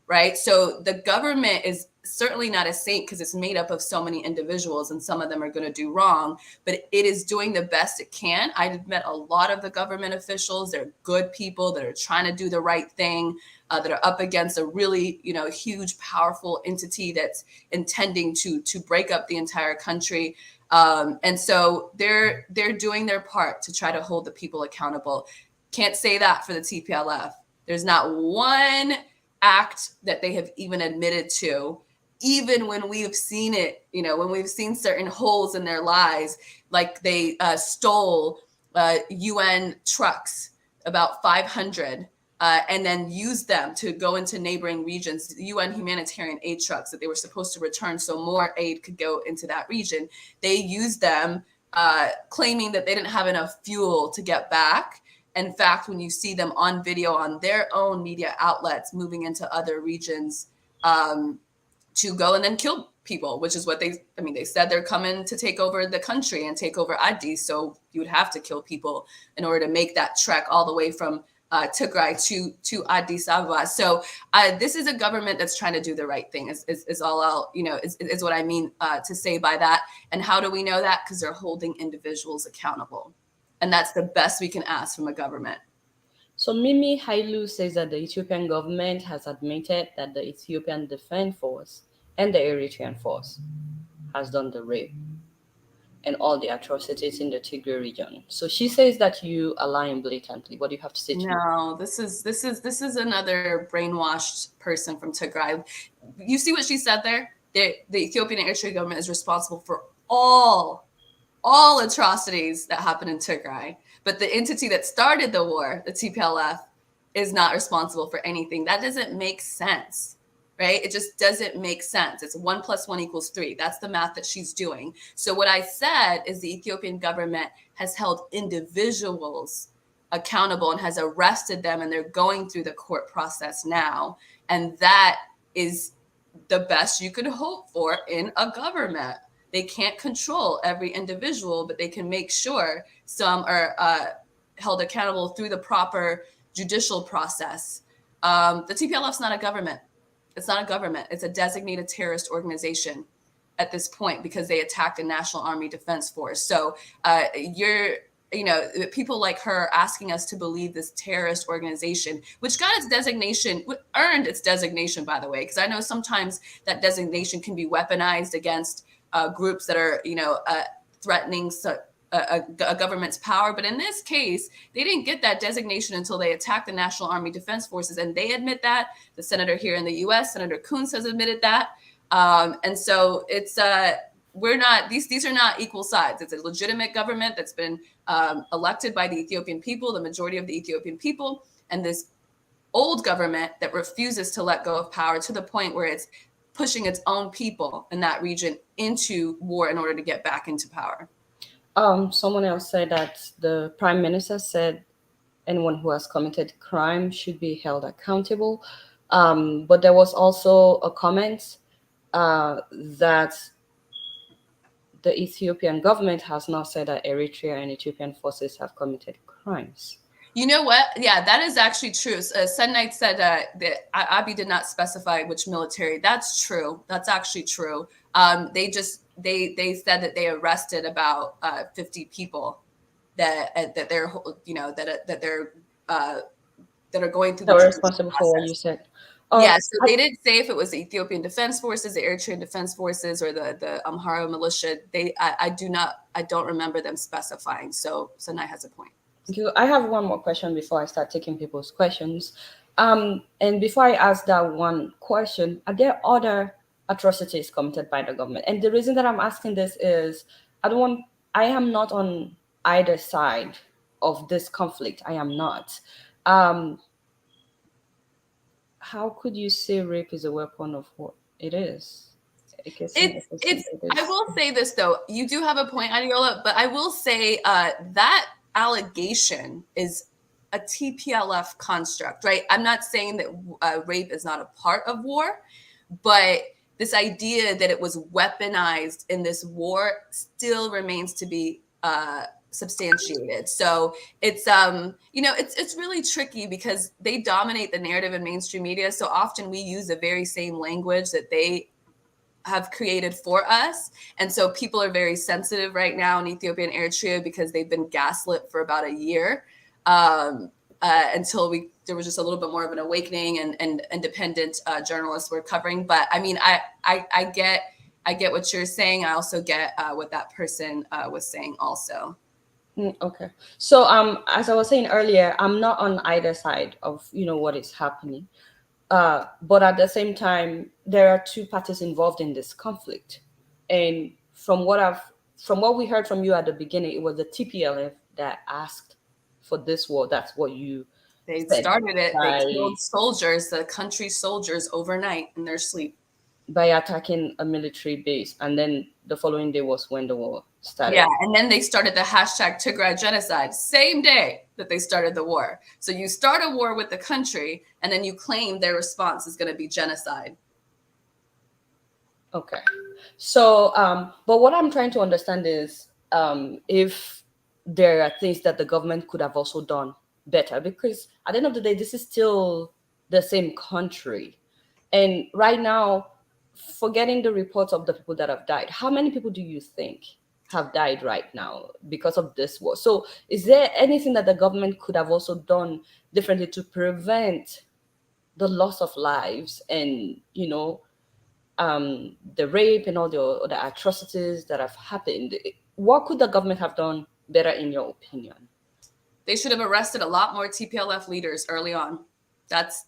right? So the government is certainly not a saint because it's made up of so many individuals and some of them are going to do wrong, but it is doing the best it can. I've met a lot of the government officials. They're good people that are trying to do the right thing, that are up against a really, huge, powerful entity that's intending to break up the entire country. And so they're doing their part to try to hold the people accountable. Can't say that for the TPLF. There's not one act that they have even admitted to, even when we've seen it, when we've seen certain holes in their lies, like they stole UN trucks, about 500, and then used them to go into neighboring regions, UN humanitarian aid trucks that they were supposed to return so more aid could go into that region. They used them, claiming that they didn't have enough fuel to get back. In fact, when you see them on video on their own media outlets moving into other regions to go and then kill people, which is what they said they're coming to take over the country and take over Addis. So you would have to kill people in order to make that trek all the way from Tigray to Addis Ababa. So this is a government that's trying to do the right thing is all I'll, is what I mean to say by that. And how do we know that? Because they're holding individuals accountable. And that's the best we can ask from a government. So Mimi Hailu says that the Ethiopian government has admitted that the Ethiopian Defense Force and the Eritrean Force has done the rape and all the atrocities in the Tigray region. So she says that you are lying blatantly. What do you have to say to me? No, this is another brainwashed person from Tigray. You see what she said there? The Ethiopian and Eritrean government is responsible for all atrocities that happen in Tigray. But the entity that started the war, the TPLF, is not responsible for anything. That doesn't make sense, right? It just doesn't make sense. It's 1 + 1 = 3. That's the math that she's doing. So what I said is the Ethiopian government has held individuals accountable and has arrested them, and they're going through the court process now. And that is the best you could hope for in a government. They can't control every individual, but they can make sure some are held accountable through the proper judicial process. The TPLF's not a government. It's not a government. It's a designated terrorist organization at this point because they attacked the National Army Defense Force. So people like her asking us to believe this terrorist organization, which got its designation, earned its designation, by the way, because I know sometimes that designation can be weaponized against groups that are, threatening a government's power. But in this case, they didn't get that designation until they attacked the National Army Defense Forces. And they admit that. The senator here in the US, Senator Coons, has admitted that. And so it's these are not equal sides. It's a legitimate government that's been elected by the Ethiopian people, the majority of the Ethiopian people, and this old government that refuses to let go of power to the point where it's pushing its own people in that region into war in order to get back into power. Someone else said that the prime minister said anyone who has committed crime should be held accountable. But there was also a comment that the Ethiopian government has now said that Eritrea and Ethiopian forces have committed crimes. You know what? Yeah, that is actually true. Knight said that Abiy did not specify which military. That's true. That's actually true. They said that they arrested about 50 people that they're that are going through. They were responsible for what you said. Yeah, so they didn't say if it was the Ethiopian Defense Forces, the Eritrean Defense Forces, or the Amhara militia. I don't remember them specifying. So Knight has a point. I have one more question before I start taking people's questions. And before I ask that one question, are there other atrocities committed by the government? And the reason that I'm asking this is I am not on either side of this conflict. I am not. How could you say rape is a weapon of war? It is. I will say this though. You do have a point, Adiola, but I will say that allegation is a TPLF construct, right? I'm not saying that rape is not a part of war, but this idea that it was weaponized in this war still remains to be substantiated. So it's it's really tricky because they dominate the narrative in mainstream media. So often we use the very same language that they have created for us. And so people are very sensitive right now in Ethiopia and Eritrea because they've been gaslit for about a year until there was just a little bit more of an awakening and independent journalists were covering. But I mean, I get what you're saying. I also get what that person was saying also. Okay. So as I was saying earlier, I'm not on either side of what is happening. But at the same time, there are two parties involved in this conflict. And from what we heard from you at the beginning, it was the TPLF that asked for this war. That's what you They said. started it. They killed soldiers, the country's soldiers, overnight in their sleep. By attacking a military base. And then the following day was when the war started. Yeah, and then they started the hashtag Tigray genocide, same day that they started the war. So you start a war with the country, and then you claim their response is going to be genocide. Okay. So, but what I'm trying to understand is if there are things that the government could have also done better, because at the end of the day, this is still the same country. And right now, forgetting the reports of the people that have died, how many people do you think have died right now because of this war? So is there anything that the government could have also done differently to prevent the loss of lives and, the rape and all the atrocities that have happened? What could the government have done better, in your opinion? They should have arrested a lot more TPLF leaders early on. That's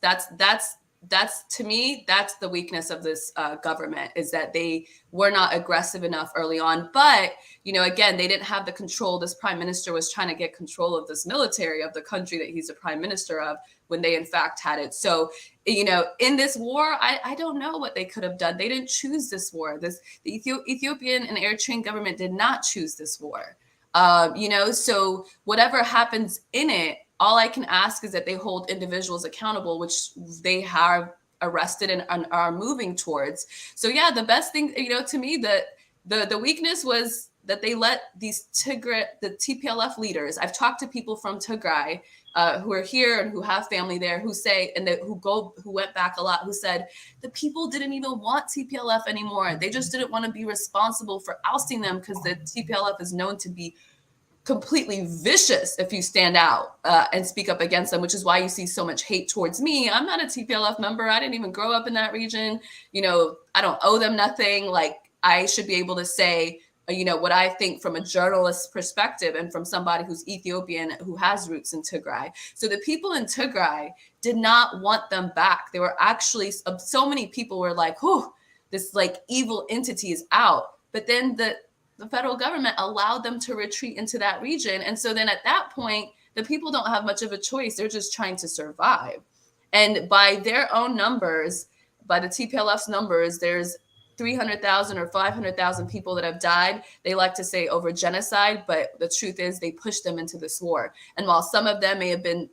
to me, that's the weakness of this government, is that they were not aggressive enough early on. But, again, they didn't have the control. This prime minister was trying to get control of this military of the country that he's a prime minister of when they, in fact, had it. So, in this war, I don't know what they could have done. They didn't choose this war. The Ethiopian and Eritrean government did not choose this war. So whatever happens in it, all I can ask is that they hold individuals accountable, which they have arrested and are moving towards. So yeah, the best thing, to me, the weakness was that they let the TPLF leaders. I've talked to people from Tigray who are here and who have family there, who say, and who went back a lot, who said the people didn't even want TPLF anymore. They just didn't want to be responsible for ousting them because the TPLF is known to be completely vicious if you stand out and speak up against them, which is why you see so much hate towards me. I'm not a TPLF member. I didn't even grow up in that region. I don't owe them nothing. Like, I should be able to say, what I think from a journalist's perspective and from somebody who's Ethiopian, who has roots in Tigray. So the people in Tigray did not want them back. They were actually, so many people were like, whew, this like evil entity is out. But then the federal government allowed them to retreat into that region. And so then at that point, the people don't have much of a choice. They're just trying to survive. And by their own numbers, by the TPLF's numbers, there's 300,000 or 500,000 people that have died. They like to say over genocide, but the truth is they pushed them into this war. And while some of them may have been,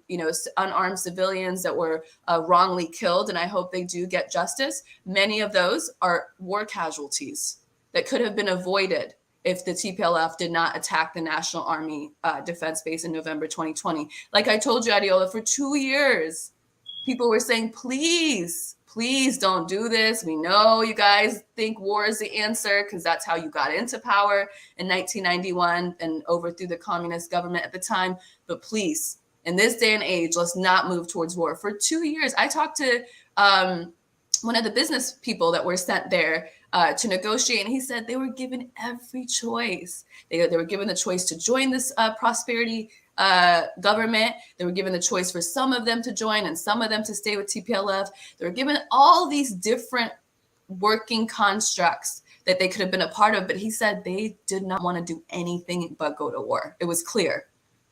unarmed civilians that were wrongly killed, and I hope they do get justice, many of those are war casualties that could have been avoided if the TPLF did not attack the National Army Defense Base in November 2020. Like I told you, Adiola, for 2 years, people were saying, please don't do this. We know you guys think war is the answer because that's how you got into power in 1991 and overthrew the communist government at the time. But please, in this day and age, let's not move towards war. For 2 years, I talked to one of the business people that were sent there to negotiate, and he said they were given every choice. They were given the choice to join this prosperity government. They were given the choice for some of them to join and some of them to stay with TPLF. They were given all these different working constructs that they could have been a part of, but he said they did not want to do anything but go to war. It was clear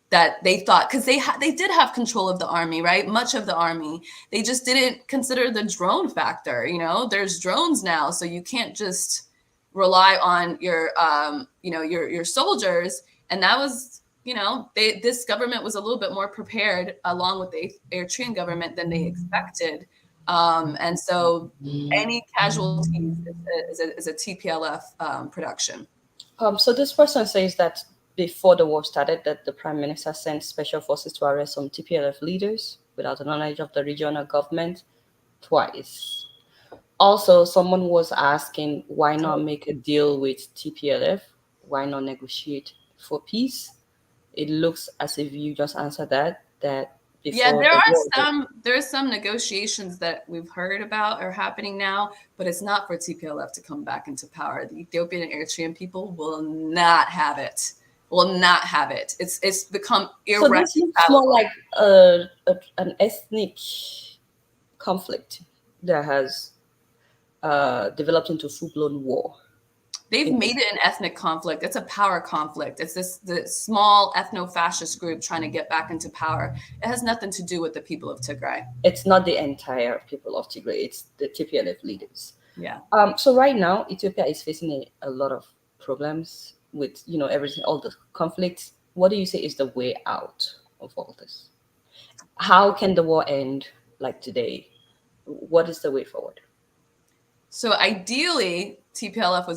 that they thought, because they did have control of the army, right? Much of the army. They just didn't consider the drone factor. There's drones now, so you can't just rely on your soldiers. And that was, this government was a little bit more prepared, along with the Eritrean government, than they expected And so any casualties is a TPLF production. So this person says that before the war started, that the prime minister sent special forces to arrest some TPLF leaders without the knowledge of the regional government twice. Also, someone was asking why not make a deal with TPLF? Why not negotiate for peace? It looks as if you just answered that Yeah, before the war. there's some negotiations that we've heard about are happening now, but it's not for TPLF to come back into power. The Ethiopian and Eritrean people will not have it. Will not have it. It's become So this looks more irreconcilable. like an ethnic conflict that has developed into full-blown war. They've made it an ethnic conflict. It's a power conflict. It's the small ethno-fascist group trying to get back into power. It has nothing to do with the people of Tigray. It's not the entire people of Tigray, it's the TPLF leaders. Yeah. So right now, Ethiopia is facing a lot of problems with, everything, all the conflicts. What do you say is the way out of all this? How can the war end like today? What is the way forward? So ideally, TPLF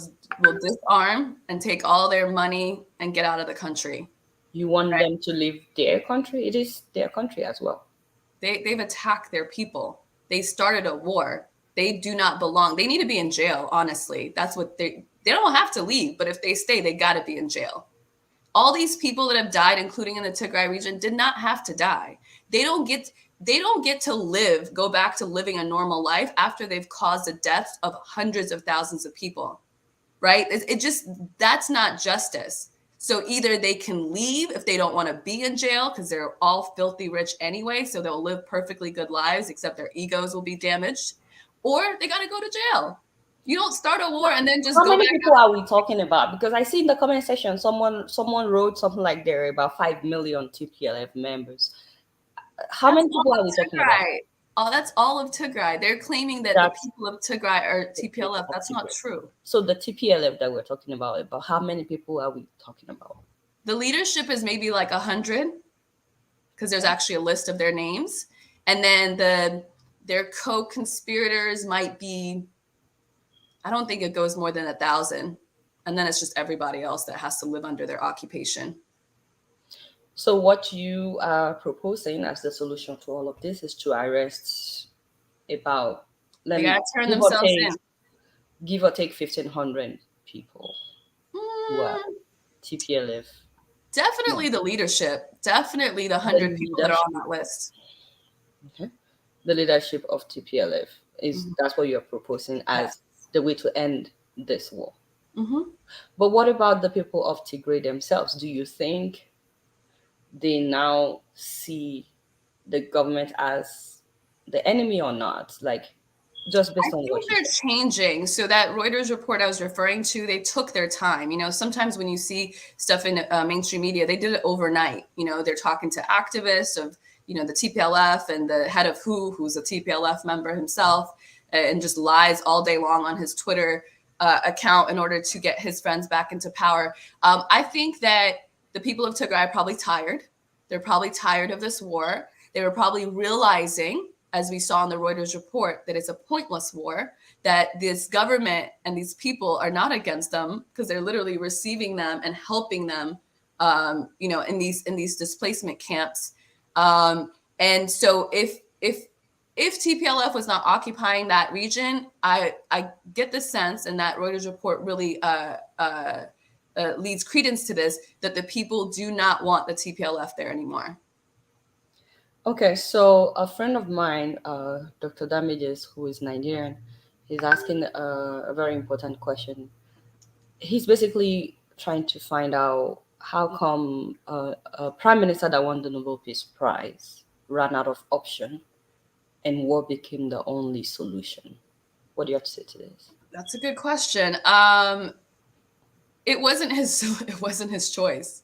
will disarm and take all their money and get out of the country. You want Right? them to leave their country? It is their country as well. They've attacked their people. They started a war. They do not belong. They need to be in jail, honestly. That's what they don't have to leave, but if they stay, they got to be in jail. All these people that have died, including in the Tigray region, did not have to die. They don't get to go back to living a normal life after they've caused the deaths of hundreds of thousands of people. Right? That's not justice. So either they can leave if they don't want to be in jail because they're all filthy rich anyway, so they'll live perfectly good lives, except their egos will be damaged, or they got to go to jail. You don't start a war and then just How go many back people out. are we talking about? Because I see in the comment section someone wrote something like there are about 5 million TPLF members. How That's many all people are of we talking about? Tigray. Oh, that's all of Tigray. They're claiming that the That's people of Tigray are the TPLF. people of That's not Tigray. true. So the TPLF that we're talking about how many people are we talking about? The leadership is maybe like 100 because there's actually a list of their names. And then their co-conspirators might be, I don't think it goes more than 1,000. And then it's just everybody else that has to live under their occupation. So what you are proposing as the solution to all of this is to arrest about let They me got to turn themselves in. give or take 1,500 people who are Mm, TPLF. definitely the leadership. Definitely the The 100 people that are leadership. on that list. Okay. The leadership of TPLF is Mhm. that's what you're proposing Yes. as the way to end this war. Mm-hmm. But what about the people of Tigray themselves? Do you think they now see the government as the enemy or not? Like, just I based on think what you they're said. changing. So that Reuters report I was referring to, they took their time. Sometimes when you see stuff in mainstream media, they did it overnight. They're talking to activists of, the TPLF and the head of who's a TPLF member himself, and just lies all day long on his Twitter account in order to get his friends back into power. I think that the people of Tigray are probably tired. They're probably tired of this war. They were probably realizing, as we saw in the Reuters report, that it's a pointless war, that this government and these people are not against them because they're literally receiving them and helping them, in these displacement camps. And so if TPLF was not occupying that region, I get the sense, and that Reuters report really leads credence to this, that the people do not want the TPLF there anymore. Okay, so a friend of mine, Dr. Damages, who is Nigerian, he's asking a very important question. He's basically trying to find out how come a prime minister that won the Nobel Peace Prize ran out of option and war became the only solution. What do you have to say to this? That's a good question. It wasn't his choice.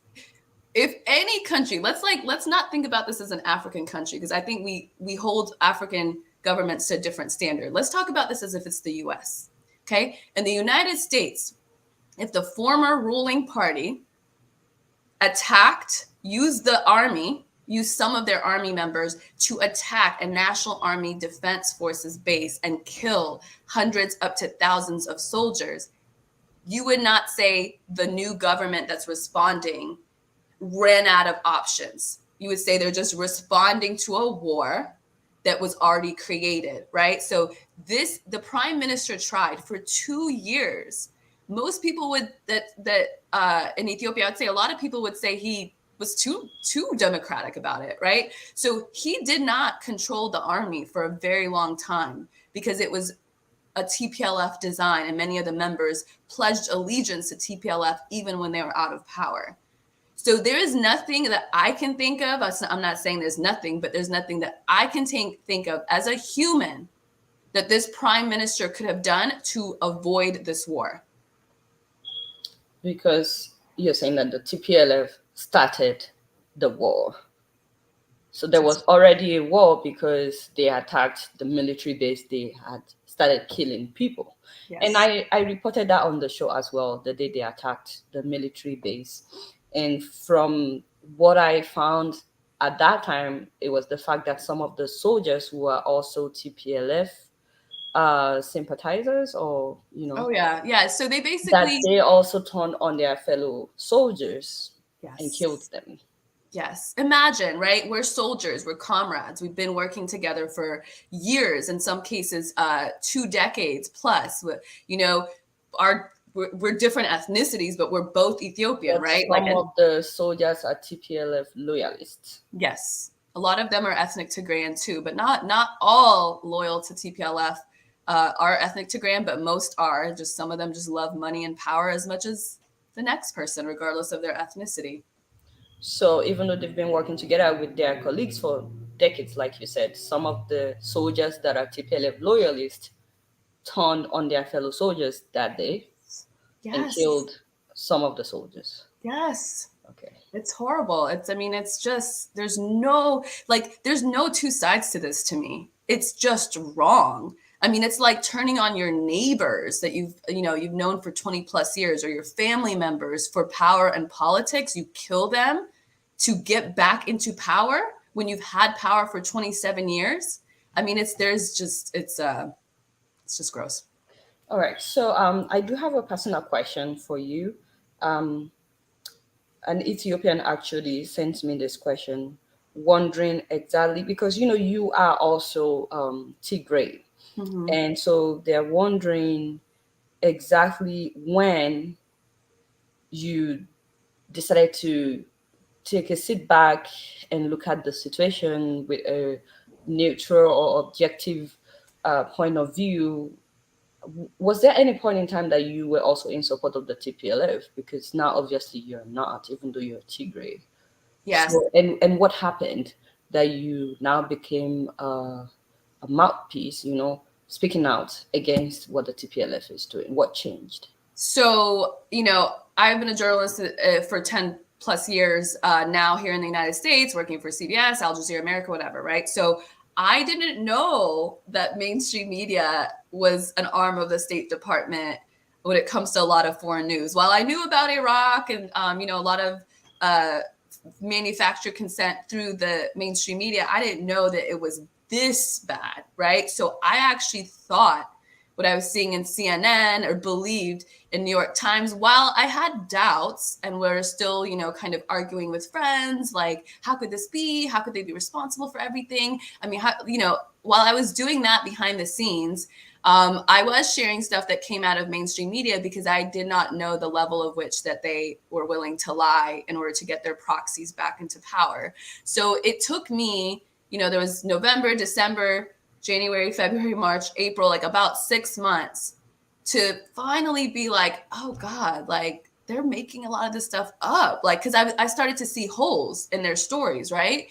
If any country, let's not think about this as an African country, because I think we hold African governments to a different standard. Let's talk about this as if it's the US. Okay? In the United States, if the former ruling party used the army, use some of their army members to attack a National Army Defense Forces base and kill hundreds up to thousands of soldiers, you would not say the new government that's responding ran out of options. You would say they're just responding to a war that was already created, right? So the prime minister tried for 2 years. Most people would in Ethiopia, I'd say a lot of people would say he was too democratic about it, right? So he did not control the army for a very long time because it was a TPLF design, and many of the members pledged allegiance to TPLF even when they were out of power. So there is nothing that I can think of. I'm not saying there's nothing, but there's nothing that I can think of as a human that this prime minister could have done to avoid this war. Because you're saying that the TPLF started the war. So there was already a war because they attacked the military base. They had started killing people. Yes. And I reported that on the show as well, the day they attacked the military base. And from what I found at that time, it was the fact that some of the soldiers who are also TPLF sympathizers, or, you know. Oh, yeah. So they basically... that they also turned on their fellow soldiers. Yes. And killed them. Yes. Imagine, right? We're soldiers, we're comrades. We've been working together for years, in some cases, 2 decades plus. You know, we're different ethnicities, but we're both Ethiopian, but right? Some of the soldiers are TPLF loyalists. Yes. A lot of them are ethnic Tigrayan too, but not all loyal to TPLF are ethnic Tigrayan, but most are. Just some of them just love money and power as much as the next person, regardless of their ethnicity. So even though they've been working together with their colleagues for decades, like you said, some of the soldiers that are TPLF loyalists turned on their fellow soldiers that day. Yes. And killed some of the soldiers. Yes. Okay. It's horrible. It's just, there's no two sides to this to me. It's just wrong. It's like turning on your neighbors that you've known for 20 plus years, or your family members for power and politics. You kill them to get back into power when you've had power for 27 years. It's just gross. All right. So I do have a personal question for you. An Ethiopian actually sent me this question, wondering exactly, because, you are also Tigray. Mm-hmm. And so they're wondering exactly when you decided to take a sit back and look at the situation with a neutral or objective point of view. Was there any point in time that you were also in support of the TPLF? Because now obviously you're not, even though you're Tigray. Yes. So, and what happened that you now became a mouthpiece, speaking out against what the TPLF is doing? What changed? So, I've been a journalist for 10 plus years now here in the United States, working for CBS, Al Jazeera America, whatever, right? So I didn't know that mainstream media was an arm of the State Department when it comes to a lot of foreign news. While I knew about Iraq and, a lot of manufactured consent through the mainstream media, I didn't know that it was this bad, right? So I actually thought what I was seeing in CNN or believed in New York Times, while I had doubts and we're still, kind of arguing with friends, like, how could this be? How could they be responsible for everything? While I was doing that behind the scenes, I was sharing stuff that came out of mainstream media because I did not know the level of which that they were willing to lie in order to get their proxies back into power. So it took me, there was November, December, January, February, March, April, like about 6 months to finally be like, oh God, like they're making a lot of this stuff up. Like, cause I started to see holes in their stories. Right.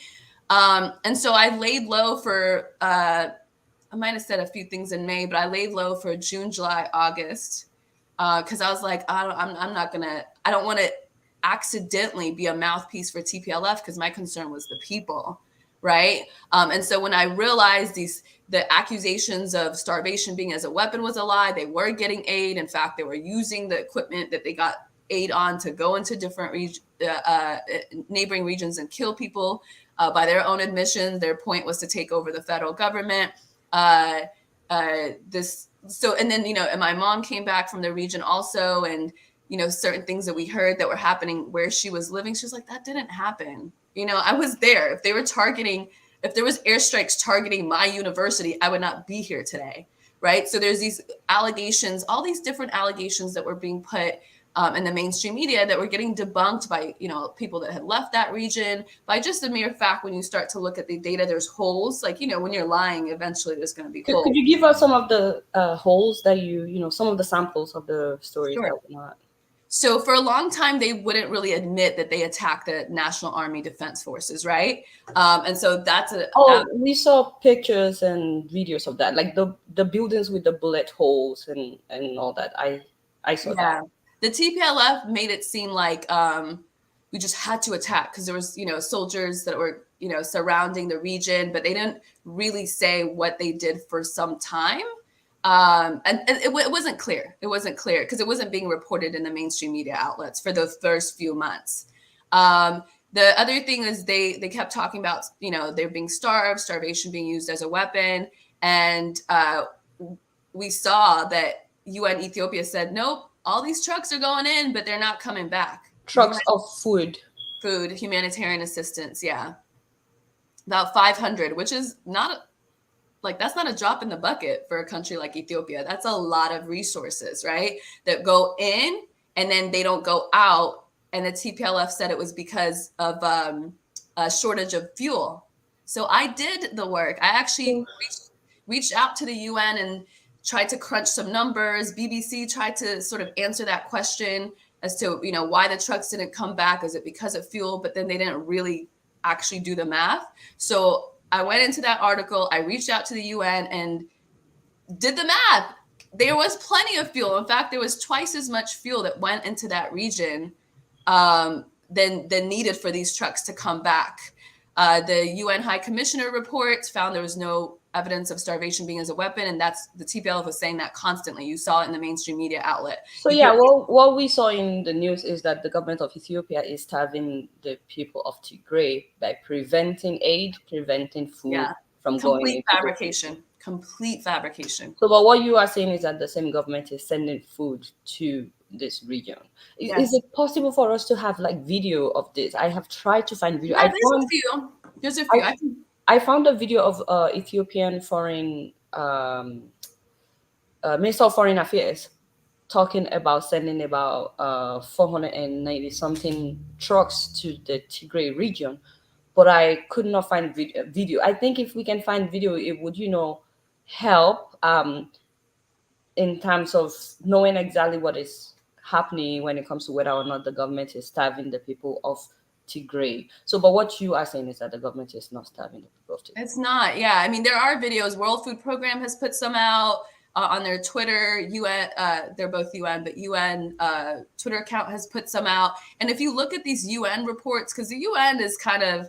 And so I laid low for, I might've said a few things in May, but I laid low for June, July, August. Cause I was like, I don't want to accidentally be a mouthpiece for TPLF. Cause my concern was the people. Right. And so when I realized the accusations of starvation being as a weapon was a lie, they were getting aid. In fact, they were using the equipment that they got aid on to go into different neighboring regions and kill people. By their own admission, their point was to take over the federal government. And then, and my mom came back from the region also, and certain things that we heard that were happening where she was living, she was like, that didn't happen. I was there. If there was airstrikes targeting my university, I would not be here today, right? So there's these allegations, all these different allegations that were being put in the mainstream media that were getting debunked by, people that had left that region, by just the mere fact when you start to look at the data, there's holes. Like, when you're lying, eventually there's going to be holes. Could you give us some of the holes that some of the samples of the stories Sure. that were not? So for a long time, they wouldn't really admit that they attacked the National Army Defense Forces, right? And so we saw pictures and videos of that, like the buildings with the bullet holes and all that. I saw that. The TPLF made it seem like we just had to attack because there was, soldiers that were, surrounding the region, but they didn't really say what they did for some time. And it wasn't clear. It wasn't clear because it wasn't being reported in the mainstream media outlets for the first few months. The other thing is they kept talking about, they're being starved, starvation being used as a weapon. And we saw that UN Ethiopia said, nope, all these trucks are going in, but they're not coming back. Trucks of food, humanitarian assistance. Yeah. About 500, which is that's not a drop in the bucket for a country like Ethiopia. That's a lot of resources, right? That go in and then they don't go out. And the TPLF said it was because of a shortage of fuel. So I did the work. I actually reached out to the UN and tried to crunch some numbers. BBC tried to sort of answer that question as to, why the trucks didn't come back. Is it because of fuel? But then they didn't really actually do the math. So I went into that article, I reached out to the UN and did the math. There was plenty of fuel. In fact, there was twice as much fuel that went into that region than needed for these trucks to come back. The UN High Commissioner report found there was no evidence of starvation being as a weapon, and that's the TPLF was saying that constantly. You saw it in the mainstream media outlet. So what we saw in the news is that the government of Ethiopia is starving the people of Tigray by preventing food from going. Complete fabrication. So, but what you are saying is that the same government is sending food to this region. Is it possible for us to have video of this? I have tried to find video. Yeah, there's a few. I found a video of Ethiopian foreign Minister of Foreign Affairs talking about sending about 490 something trucks to the Tigray region, but I could not find video. I think if we can find video, it would help in terms of knowing exactly what is happening when it comes to whether or not the government is starving the people of Tigray. So, but what you are saying is that the government is not starving the people of Tigray. It's not. Yeah, I mean, there are videos. World Food Program has put some out on their Twitter. UN, they're both UN, but UN Twitter account has put some out. And if you look at these UN reports, because the UN is kind of,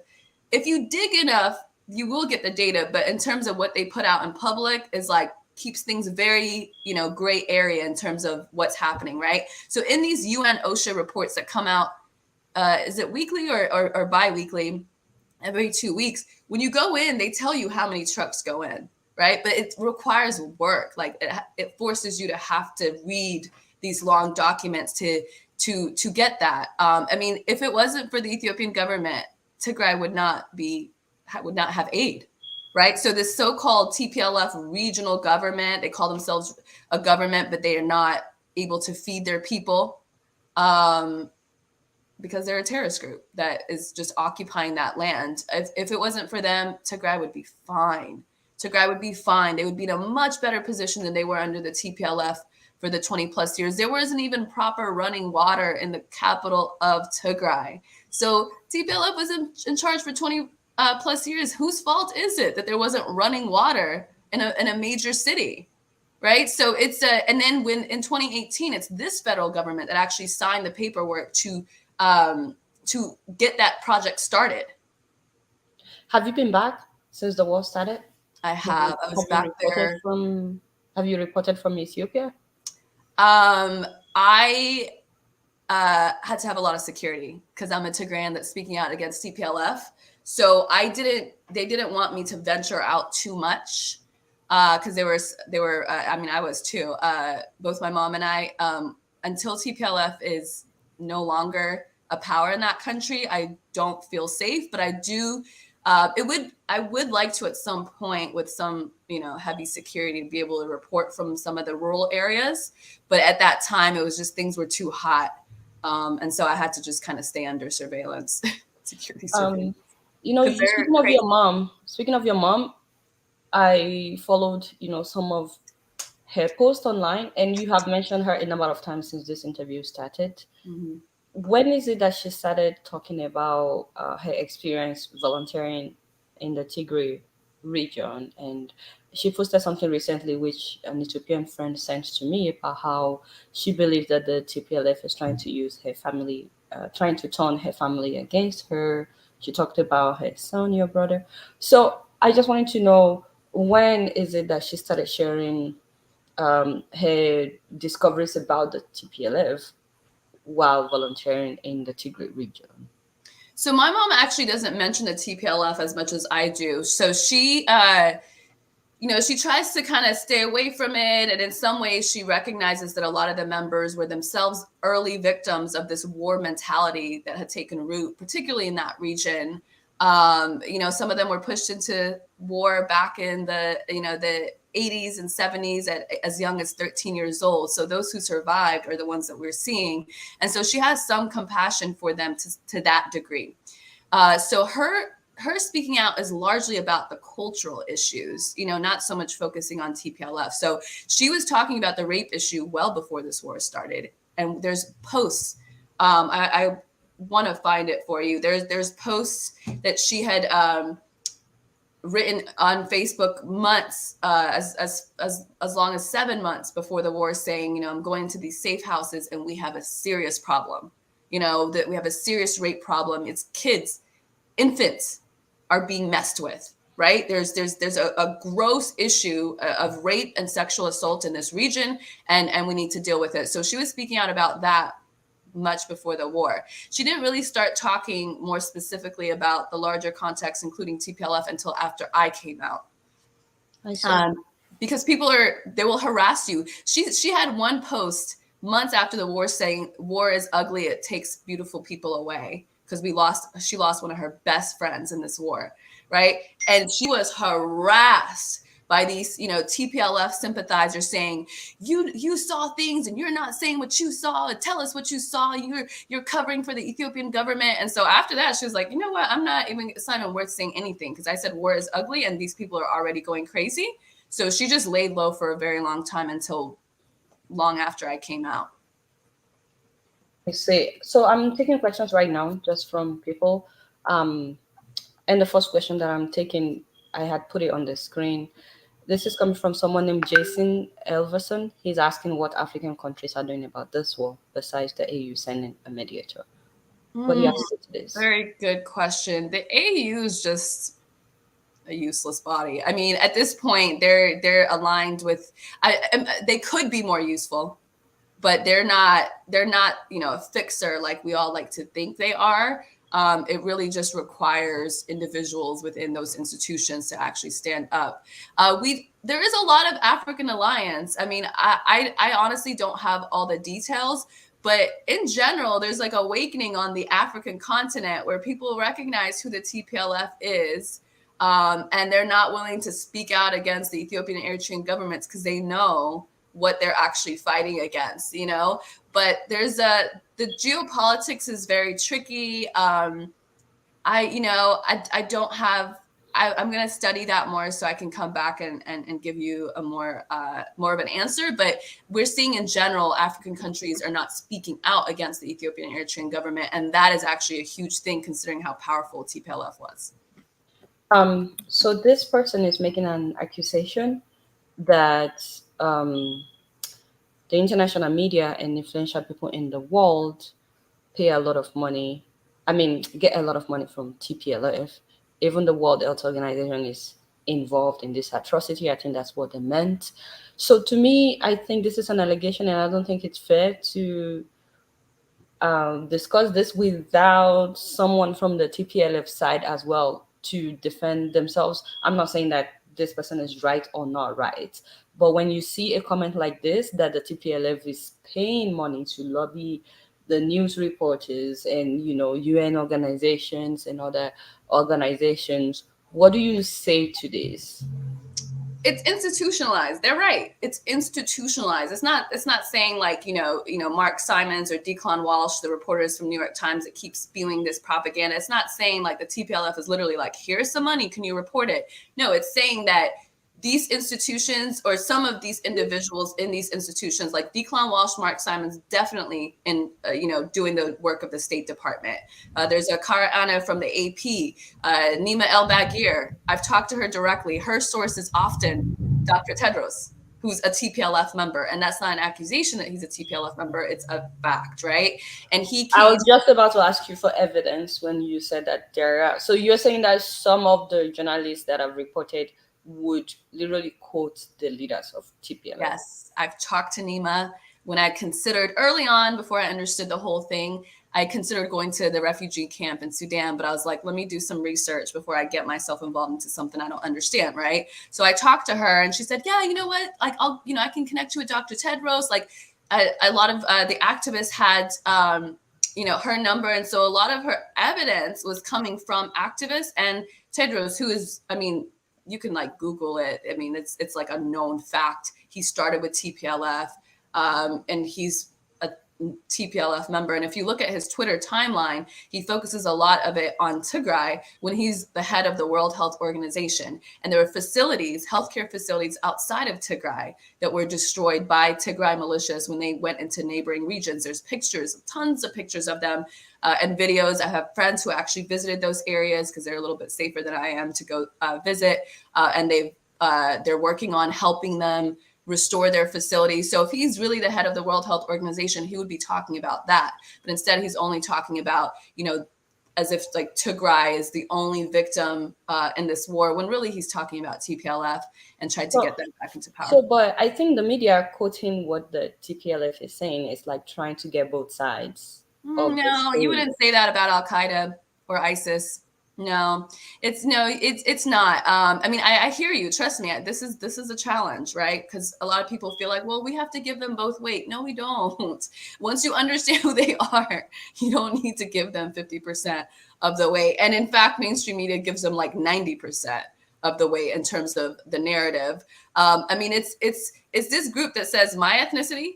if you dig enough, you will get the data. But in terms of what they put out in public, is keeps things very, gray area in terms of what's happening, right? So in these UN OSHA reports that come out, is it weekly or bi-weekly, every 2 weeks, when you go in, they tell you how many trucks go in, right? But it requires work. It forces you to have to read these long documents to get that. I mean, if it wasn't for the Ethiopian government, Tigray would not have aid, right? So this so-called TPLF regional government, they call themselves a government, but they are not able to feed their people because they're a terrorist group that is just occupying that land. If it wasn't for them, Tigray would be fine. Tigray would be fine. They would be in a much better position than they were under the TPLF for the 20 plus years. There wasn't even proper running water in the capital of Tigray. So TPLF was in charge for 20 plus years. Whose fault is it that there wasn't running water in a major city, right? So it's and then when in 2018, it's this federal government that actually signed the paperwork to get that project started. Have you been back since the war started? I have. I was back there. Have you reported from Ethiopia? I had to have a lot of security because I'm a Tigrayan that's speaking out against TPLF. So they didn't want me to venture out too much because they were, I mean, I was too, both my mom and I, until TPLF is no longer a power in that country, I don't feel safe, but I do, I would like to at some point with some, heavy security to be able to report from some of the rural areas. But at that time, it was just, things were too hot. And so I had to just kind of stay under surveillance, security surveillance. Speaking of your mom, I followed, some of her posts online, and you have mentioned her a number of times since this interview started. Mm-hmm. When is it that she started talking about her experience volunteering in the Tigray region? And she posted something recently, which an Ethiopian friend sent to me, about how she believes that the TPLF is trying to use her family, trying to turn her family against her. She talked about her son, your brother. So I just wanted to know, when is it that she started sharing her discoveries about the TPLF while volunteering in the Tigray region? So my mom actually doesn't mention the TPLF as much as I do. So she, she tries to kind of stay away from it. And in some ways, she recognizes that a lot of the members were themselves early victims of this war mentality that had taken root, particularly in that region. Some of them were pushed into war back in the 80s and 70s as young as 13 years old. So those who survived are the ones that we're seeing. And so she has some compassion for them to that degree. So her speaking out is largely about the cultural issues, not so much focusing on TPLF. So she was talking about the rape issue well before this war started. And there's posts. I want to find it for you. There's posts that she had written on Facebook months, as long as 7 months before the war, saying, I'm going to these safe houses and we have a serious problem. That we have a serious rape problem. It's kids, infants are being messed with, right? There's a gross issue of rape and sexual assault in this region, and we need to deal with it. So she was speaking out about that much before the war. She didn't really start talking more specifically about the larger context, including TPLF, until after I came out. I see. Because they will harass you. She had one post months after the war saying, "War is ugly, it takes beautiful people away." Because she lost one of her best friends in this war, right? And she was harassed by these, TPLF sympathizers saying, you saw things and you're not saying what you saw. Tell us what you saw. You're covering for the Ethiopian government. And so after that, she was like, you know what? It's not even worth saying anything, because I said war is ugly and these people are already going crazy. So she just laid low for a very long time, until long after I came out. I see. So I'm taking questions right now just from people. And the first question that I'm taking, I had put it on the screen. This is coming from someone named Jason Elverson. He's asking what African countries are doing about this war besides the AU sending a mediator. What do you have to say to this? Very good question. The AU is just a useless body. I mean, at this point, they're aligned with. They could be more useful, but they're not. A fixer like we all like to think they are. It really just requires individuals within those institutions to actually stand up. There is a lot of African alliance. I mean, I honestly don't have all the details, but in general, there's like awakening on the African continent where people recognize who the TPLF is. And they're not willing to speak out against the Ethiopian and Eritrean governments because they know what they're actually fighting against, But the geopolitics is very tricky. I don't have. I'm going to study that more so I can come back and give you a more of an answer. But we're seeing in general, African countries are not speaking out against the Ethiopian and Eritrean government, and that is actually a huge thing considering how powerful TPLF was. So this person is making an accusation that the international media and influential people in the world pay a lot of money. Get a lot of money from TPLF. Even the World Health Organization is involved in this atrocity. I think that's what they meant. So to me, I think this is an allegation, and I don't think it's fair to discuss this without someone from the TPLF side as well to defend themselves. I'm not saying that this person is right or not right, but when you see a comment like this, that the TPLF is paying money to lobby the news reporters and UN organizations and other organizations, what do you say to this? It's institutionalized. They're right. It's institutionalized. It's not saying like, Mark Simons or Declan Walsh, the reporters from New York Times that keep spewing this propaganda. It's not saying like the TPLF is literally like, here's some money, can you report it? No, it's saying that these institutions or some of these individuals in these institutions, like Declan Walsh, Mark Simons, definitely in, doing the work of the State Department. There's a Kara Anna from the AP, Nima El Bagir. I've talked to her directly. Her source is often Dr. Tedros, who's a TPLF member. And that's not an accusation that he's a TPLF member. It's a fact, right? And he I came. was just about to ask you for evidence when you said that there are. So you're saying that some of the journalists that have reported would literally quote the leaders of TPLF. Yes, I've talked to Nima. When I considered early on, before I understood the whole thing, I considered going to the refugee camp in Sudan, but I was like, let me do some research before I get myself involved into something I don't understand, right? So I talked to her and she said, yeah, you know what? Like, I can connect you with Dr. Tedros. Like, a lot of the activists had, her number. And so a lot of her evidence was coming from activists and Tedros, who is, you can like Google it. I mean, it's like a known fact. He started with TPLF, and he's a TPLF member. And if you look at his Twitter timeline, he focuses a lot of it on Tigray when he's the head of the World Health Organization. And there were facilities, healthcare facilities outside of Tigray that were destroyed by Tigray militias when they went into neighboring regions. There's pictures, tons of pictures of them. And videos. I have friends who actually visited those areas because they're a little bit safer than I am to go visit. And they're working on helping them restore their facilities. So if he's really the head of the World Health Organization, he would be talking about that. But instead, he's only talking about, as if like Tigray is the only victim in this war, when really he's talking about TPLF and tried to get them back into power. So, but I think the media quoting what the TPLF is saying is like trying to get both sides. No, you wouldn't say that about Al Qaeda or ISIS. No, it's not. I hear you. Trust me. This is a challenge, right? Because a lot of people feel like, well, we have to give them both weight. No, we don't. Once you understand who they are, you don't need to give them 50% of the weight. And in fact, mainstream media gives them like 90% of the weight in terms of the narrative. It's this group that says my ethnicity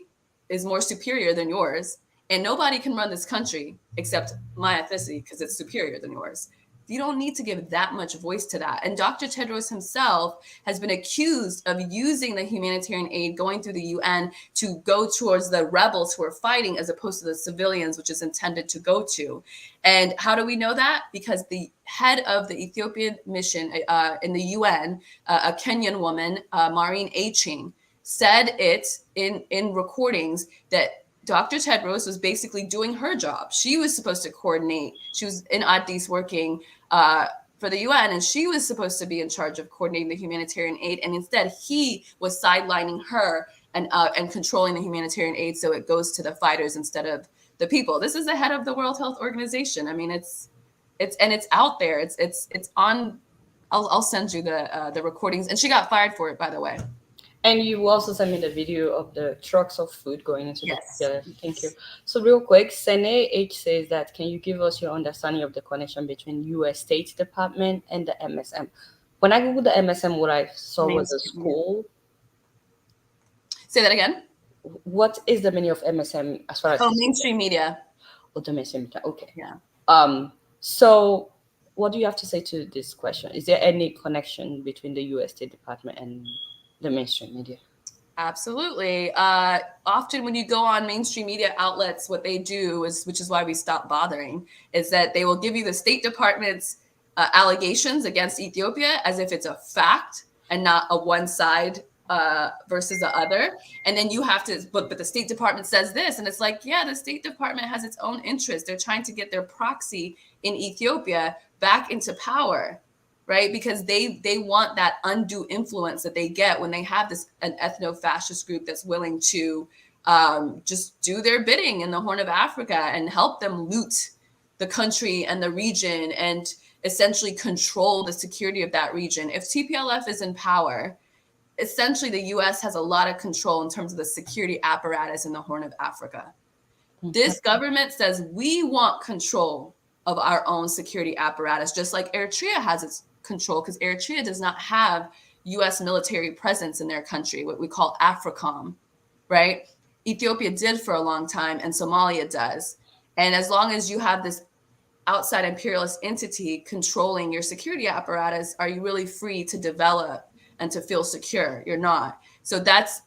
is more superior than yours. And nobody can run this country except my ethnicity because it's superior than yours. You don't need to give that much voice to that. And Dr. Tedros himself has been accused of using the humanitarian aid going through the UN to go towards the rebels who are fighting as opposed to the civilians, which is intended to go to. And how do we know that? Because the head of the Ethiopian mission in the UN, a Kenyan woman, Maureen Aching, said it in recordings that Dr. Tedros was basically doing her job. She was supposed to coordinate. She was in Addis working for the UN, and she was supposed to be in charge of coordinating the humanitarian aid. And instead, he was sidelining her and controlling the humanitarian aid so it goes to the fighters instead of the people. This is the head of the World Health Organization. I mean, it's out there. It's on. I'll send you the recordings. And she got fired for it, by the way. And you also sent me the video of the trucks of food going into yes. the TPLF. Thank you. So real quick, Sene H says that, can you give us your understanding of the connection between U.S. State Department and the MSM? When I Googled the MSM, what I saw was a school. Say that again. What is the meaning of MSM as far as mainstream media? Oh, the mainstream media. Okay. Yeah. So what do you have to say to this question? Is there any connection between the U.S. State Department and the mainstream media? Absolutely. Often when you go on mainstream media outlets, what they do is, which is why we stopped bothering, is that they will give you the State Department's allegations against Ethiopia as if it's a fact and not a one side versus the other. And then you have to, but the State Department says this, and it's like, yeah, the State Department has its own interest. They're trying to get their proxy in Ethiopia back into power. Right? Because they want that undue influence that they get when they have an ethno-fascist group that's willing to just do their bidding in the Horn of Africa and help them loot the country and the region and essentially control the security of that region. If TPLF is in power, essentially the US has a lot of control in terms of the security apparatus in the Horn of Africa. This government says we want control of our own security apparatus, just like Eritrea has its control, because Eritrea does not have US military presence in their country, what we call AFRICOM, right? Ethiopia did for a long time, and Somalia does. And as long as you have this outside imperialist entity controlling your security apparatus, are you really free to develop and to feel secure? You're not. So that's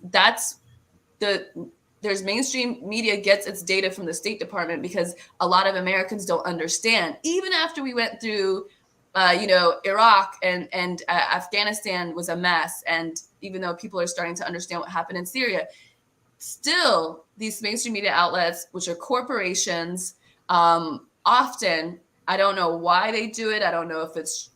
there's mainstream media gets its data from the State Department, because a lot of Americans don't understand. Even after we went through, Iraq and Afghanistan was a mess, and even though people are starting to understand what happened in Syria, still these mainstream media outlets, which are corporations, often, I don't know why they do it. I don't know if it's,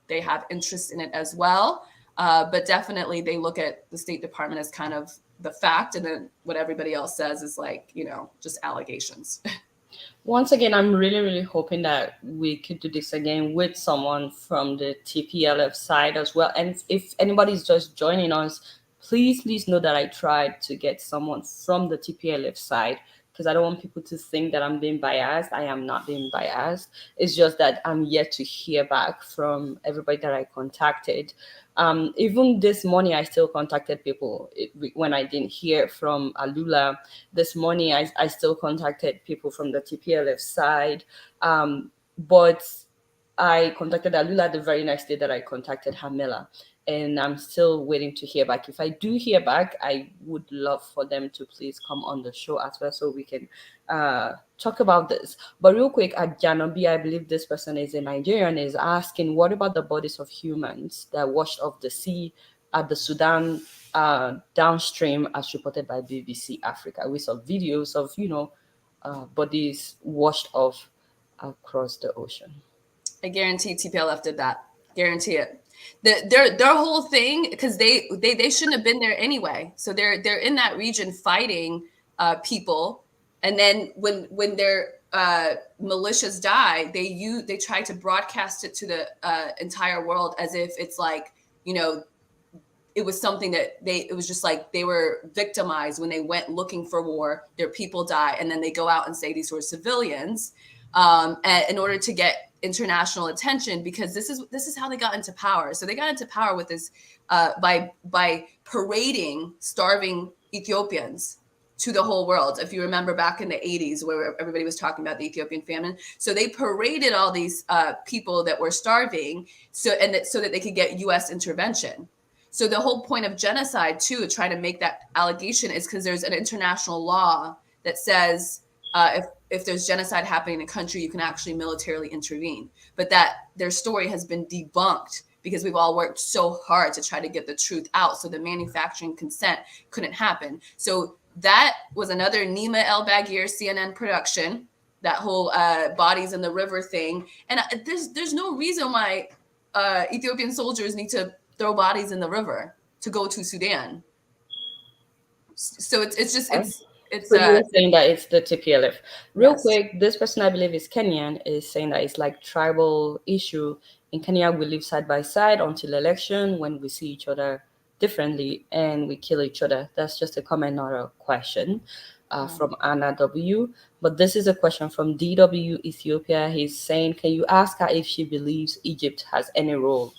they have interest in it as well. But definitely they look at the State Department as kind of the fact, and then what everybody else says is like, just allegations. Once again, I'm really, really hoping that we could do this again with someone from the TPLF side as well. And if anybody's just joining us, please know that I tried to get someone from the TPLF side, because I don't want people to think that I'm being biased. I am not being biased. It's just that I'm yet to hear back from everybody that I contacted. Even this morning, I still contacted people when I didn't hear from Alula. This morning, I still contacted people from the TPLF side. But I contacted Alula the very next day that I contacted Hermela, and I'm still waiting to hear back. If I do hear back, I would love for them to please come on the show as well, so we can talk about this. But real quick, at Janobi, I believe this person is a Nigerian, is asking, what about the bodies of humans that washed off the sea at the Sudan downstream, as reported by BBC Africa? We saw videos of, bodies washed off across the ocean. I guarantee TPLF did that. Guarantee it. Their whole thing, because they shouldn't have been there anyway. So they're in that region fighting people, and then when their militias die, they try to broadcast it to the entire world as if it's like, it was something that it was just like they were victimized when they went looking for war. Their people die, and then they go out and say these were civilians, in order to get international attention, because this is how they got into power. So they got into power with this by parading starving Ethiopians to the whole world. If you remember back in the 80s, where everybody was talking about the Ethiopian famine, so they paraded all these people that were starving, so that they could get U.S. intervention. So the whole point of genocide, too, trying to make that allegation, is because there's an international law that says if there's genocide happening in a country, you can actually militarily intervene. But that their story has been debunked, because we've all worked so hard to try to get the truth out. So the manufacturing consent couldn't happen. So that was another Nima El Bagir CNN production, that whole bodies in the river thing. And there's no reason why Ethiopian soldiers need to throw bodies in the river to go to Sudan. So So you were saying that it's the TPLF. Real Yes. quick, this person, I believe is Kenyan, is saying that it's like tribal issue. In Kenya, we live side by side until election, when we see each other differently and we kill each other. That's just a comment, not a question, from Anna W. But this is a question from DW Ethiopia. He's saying, can you ask her if she believes Egypt has any role,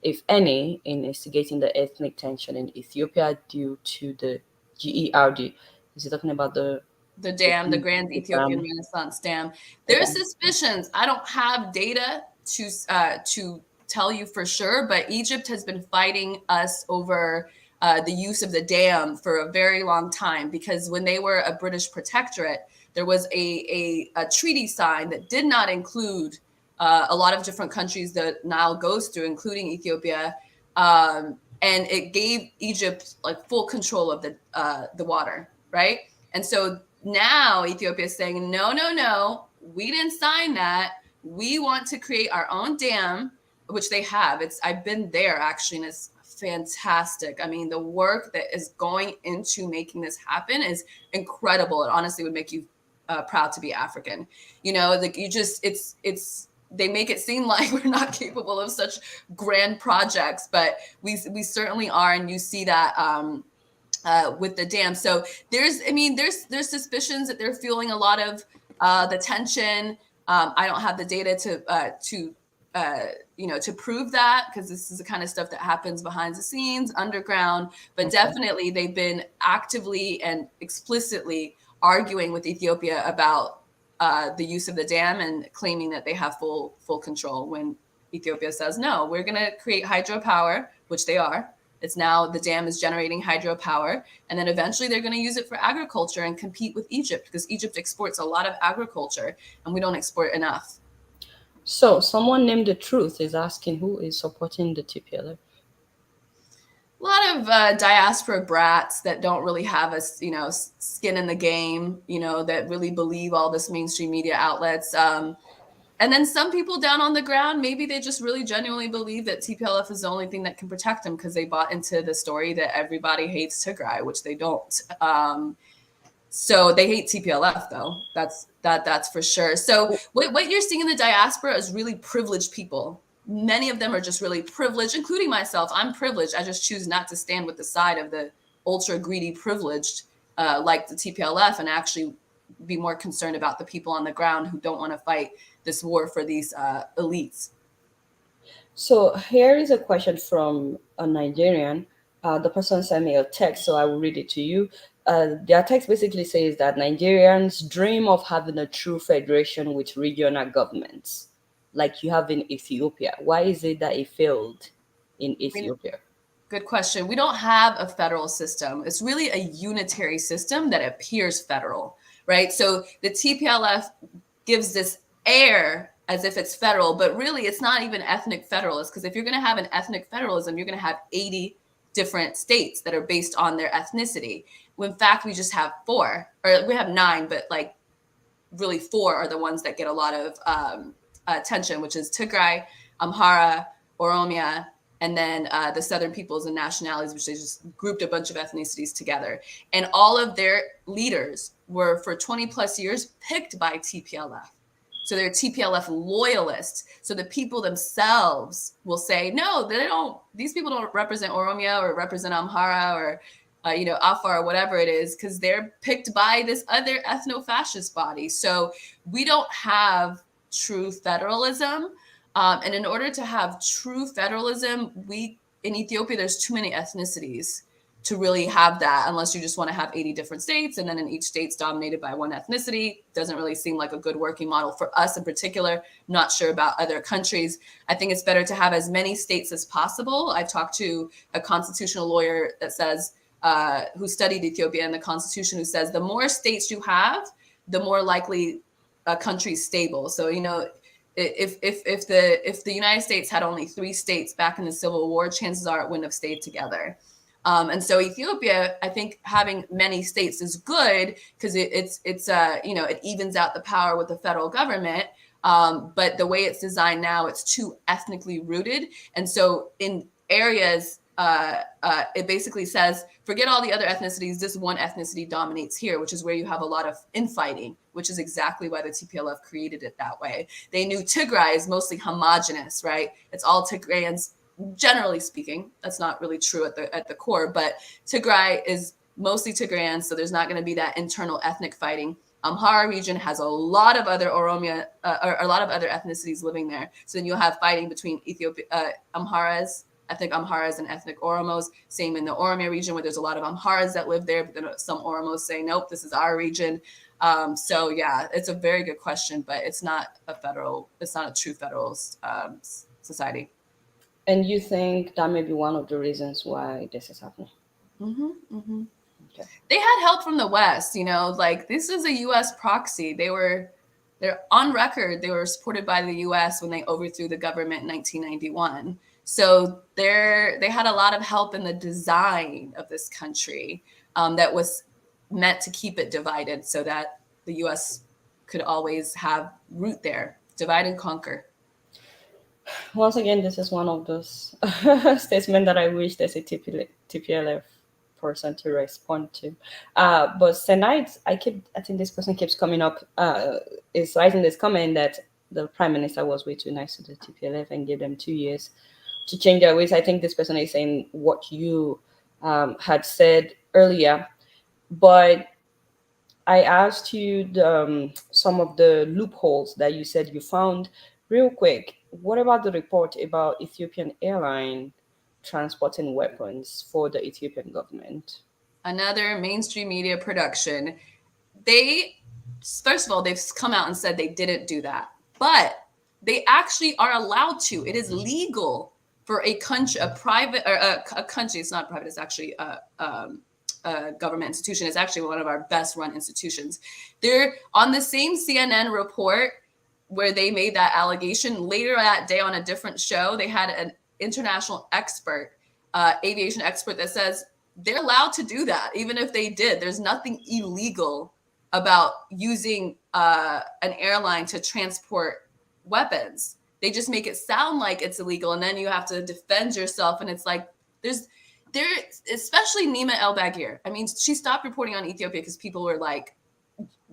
if any, in instigating the ethnic tension in Ethiopia due to the GERD? Is he talking about the dam, the Grand Ethiopian Renaissance Dam? There's suspicions. I don't have data to tell you for sure, but Egypt has been fighting us over the use of the dam for a very long time, because when they were a British protectorate, there was a treaty signed that did not include a lot of different countries that Nile goes through, including Ethiopia, and it gave Egypt like full control of the water, right? And so now Ethiopia is saying, no, we didn't sign that. We want to create our own dam, which they have. I've been there actually, and it's fantastic. I mean, the work that is going into making this happen is incredible. It honestly would make you proud to be African. You know, like you just, they make it seem like we're not capable of such grand projects, but we certainly are. And you see that with the dam. So there's suspicions that they're fueling a lot of the tension. I don't have the data to prove that, because this is the kind of stuff that happens behind the scenes, underground. But definitely, they've been actively and explicitly arguing with Ethiopia about the use of the dam and claiming that they have full control, when Ethiopia says, no, we're going to create hydropower, which they are. It's now the dam is generating hydropower, and then eventually they're going to use it for agriculture and compete with Egypt, because Egypt exports a lot of agriculture and we don't export enough. So someone named The Truth is asking, who is supporting the TPL? A lot of diaspora brats that don't really have a skin in the game, that really believe all this mainstream media outlets. And then some people down on the ground, maybe they just really genuinely believe that TPLF is the only thing that can protect them, because they bought into the story that everybody hates Tigray, which they don't. So they hate TPLF, though. That's for sure. So what you're seeing in the diaspora is really privileged people. Many of them are just really privileged, including myself. I'm privileged. I just choose not to stand with the side of the ultra greedy privileged, like the TPLF, and actually be more concerned about the people on the ground who don't want to fight this war for these elites. So here is a question from a Nigerian. The person sent me a text, so I will read it to you. Their text basically says that Nigerians dream of having a true federation with regional governments, like you have in Ethiopia. Why is it that it failed in Ethiopia? Good question. We don't have a federal system. It's really a unitary system that appears federal, right? So the TPLF gives this air as if it's federal, but really it's not even ethnic federalist, because if you're going to have an ethnic federalism, you're going to have 80 different states that are based on their ethnicity. When in fact, we just have 4, or we have 9, but like really 4 are the ones that get a lot of attention, which is Tigray, Amhara, Oromia, and then the Southern peoples and nationalities, which they just grouped a bunch of ethnicities together. And all of their leaders were, for 20 plus years, picked by TPLF. So they're TPLF loyalists. So the people themselves will say, no, these people don't represent Oromia or represent Amhara or Afar or whatever it is, because they're picked by this other ethno-fascist body. So we don't have true federalism. And in order to have true federalism, in Ethiopia, there's too many ethnicities to really have that, unless you just want to have 80 different states, and then in each state's dominated by one ethnicity. Doesn't really seem like a good working model for us in particular. Not sure about other countries. I think it's better to have as many states as possible. I talked to a constitutional lawyer that says, who studied Ethiopia and the constitution, who says the more states you have, the more likely a country's stable. So, if the United States had only 3 states back in the Civil War, chances are it wouldn't have stayed together. And so Ethiopia, I think having many states is good, because it evens out the power with the federal government. But the way it's designed now, it's too ethnically rooted. And so in areas, it basically says, forget all the other ethnicities, this one ethnicity dominates here, which is where you have a lot of infighting, which is exactly why the TPLF created it that way. They knew Tigray is mostly homogenous, right? It's all Tigrayans, generally speaking. That's not really true at the core, but Tigray is mostly Tigrayans, so there's not going to be that internal ethnic fighting. Amhara region has a lot of other Oromia, or a lot of other ethnicities living there. So then you'll have fighting between ethnic Amharas and ethnic Oromos. Same in the Oromia region, where there's a lot of Amharas that live there, but then some Oromos say, nope, this is our region. So yeah, it's a very good question, but it's not a true federal society. And you think that may be one of the reasons why this is happening? Mm-hmm, mm-hmm. Okay. They had help from the West, like this is a U.S. proxy. They're on record. They were supported by the U.S. when they overthrew the government in 1991. So they had a lot of help in the design of this country that was meant to keep it divided, so that the U.S. could always have root there, divide and conquer. once again, this is one of those statements that I wish there's a TPLF person to respond to. But tonight, I think this person keeps coming up, is writing this comment that the prime minister was way too nice to the TPLF and gave them 2 years to change their ways. I think this person is saying what you had said earlier, but I asked you some of the loopholes that you said you found. Real quick, what about the report about Ethiopian airline transporting weapons for the Ethiopian government? Another mainstream media production. They, first of all, they've come out and said they didn't do that, but they actually are allowed to. It is legal for a country, a private, or a country. It's not private. It's actually a government institution. It's actually one of our best run institutions. They're on the same CNN report where they made that allegation. Later that day on a different show, they had an international expert, aviation expert, that says they're allowed to do that. Even if they did, there's nothing illegal about using an airline to transport weapons. They just make it sound like it's illegal, and then you have to defend yourself. And it's like there, especially Nima El Bagir. I mean, she stopped reporting on Ethiopia because people were like,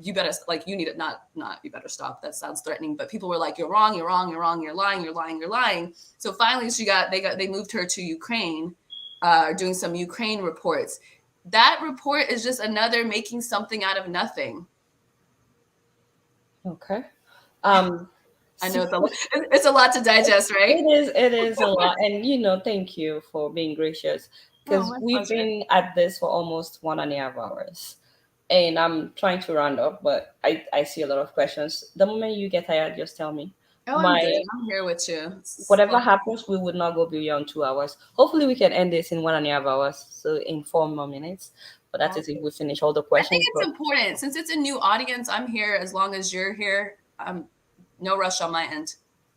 "You better, like, you need it." Not you better stop. That sounds threatening. But people were like, "You're wrong. You're wrong. You're wrong. You're lying. You're lying. You're lying." So finally, they moved her to Ukraine, doing some Ukraine reports. That report is just another making something out of nothing. Okay. I know it's a lot to digest, right? It is a lot. And thank you for being gracious, because we've been at this for almost 1.5 hours. And I'm trying to round up, but I see a lot of questions. The moment you get tired, just tell me. Oh, I'm good. I'm here with you. Whatever happens, we would not go beyond 2 hours. Hopefully, we can end this in 1.5 hours, so in 4 more minutes. But that is if we finish all the questions. I think it's important, since it's a new audience. I'm here as long as you're here. No rush on my end.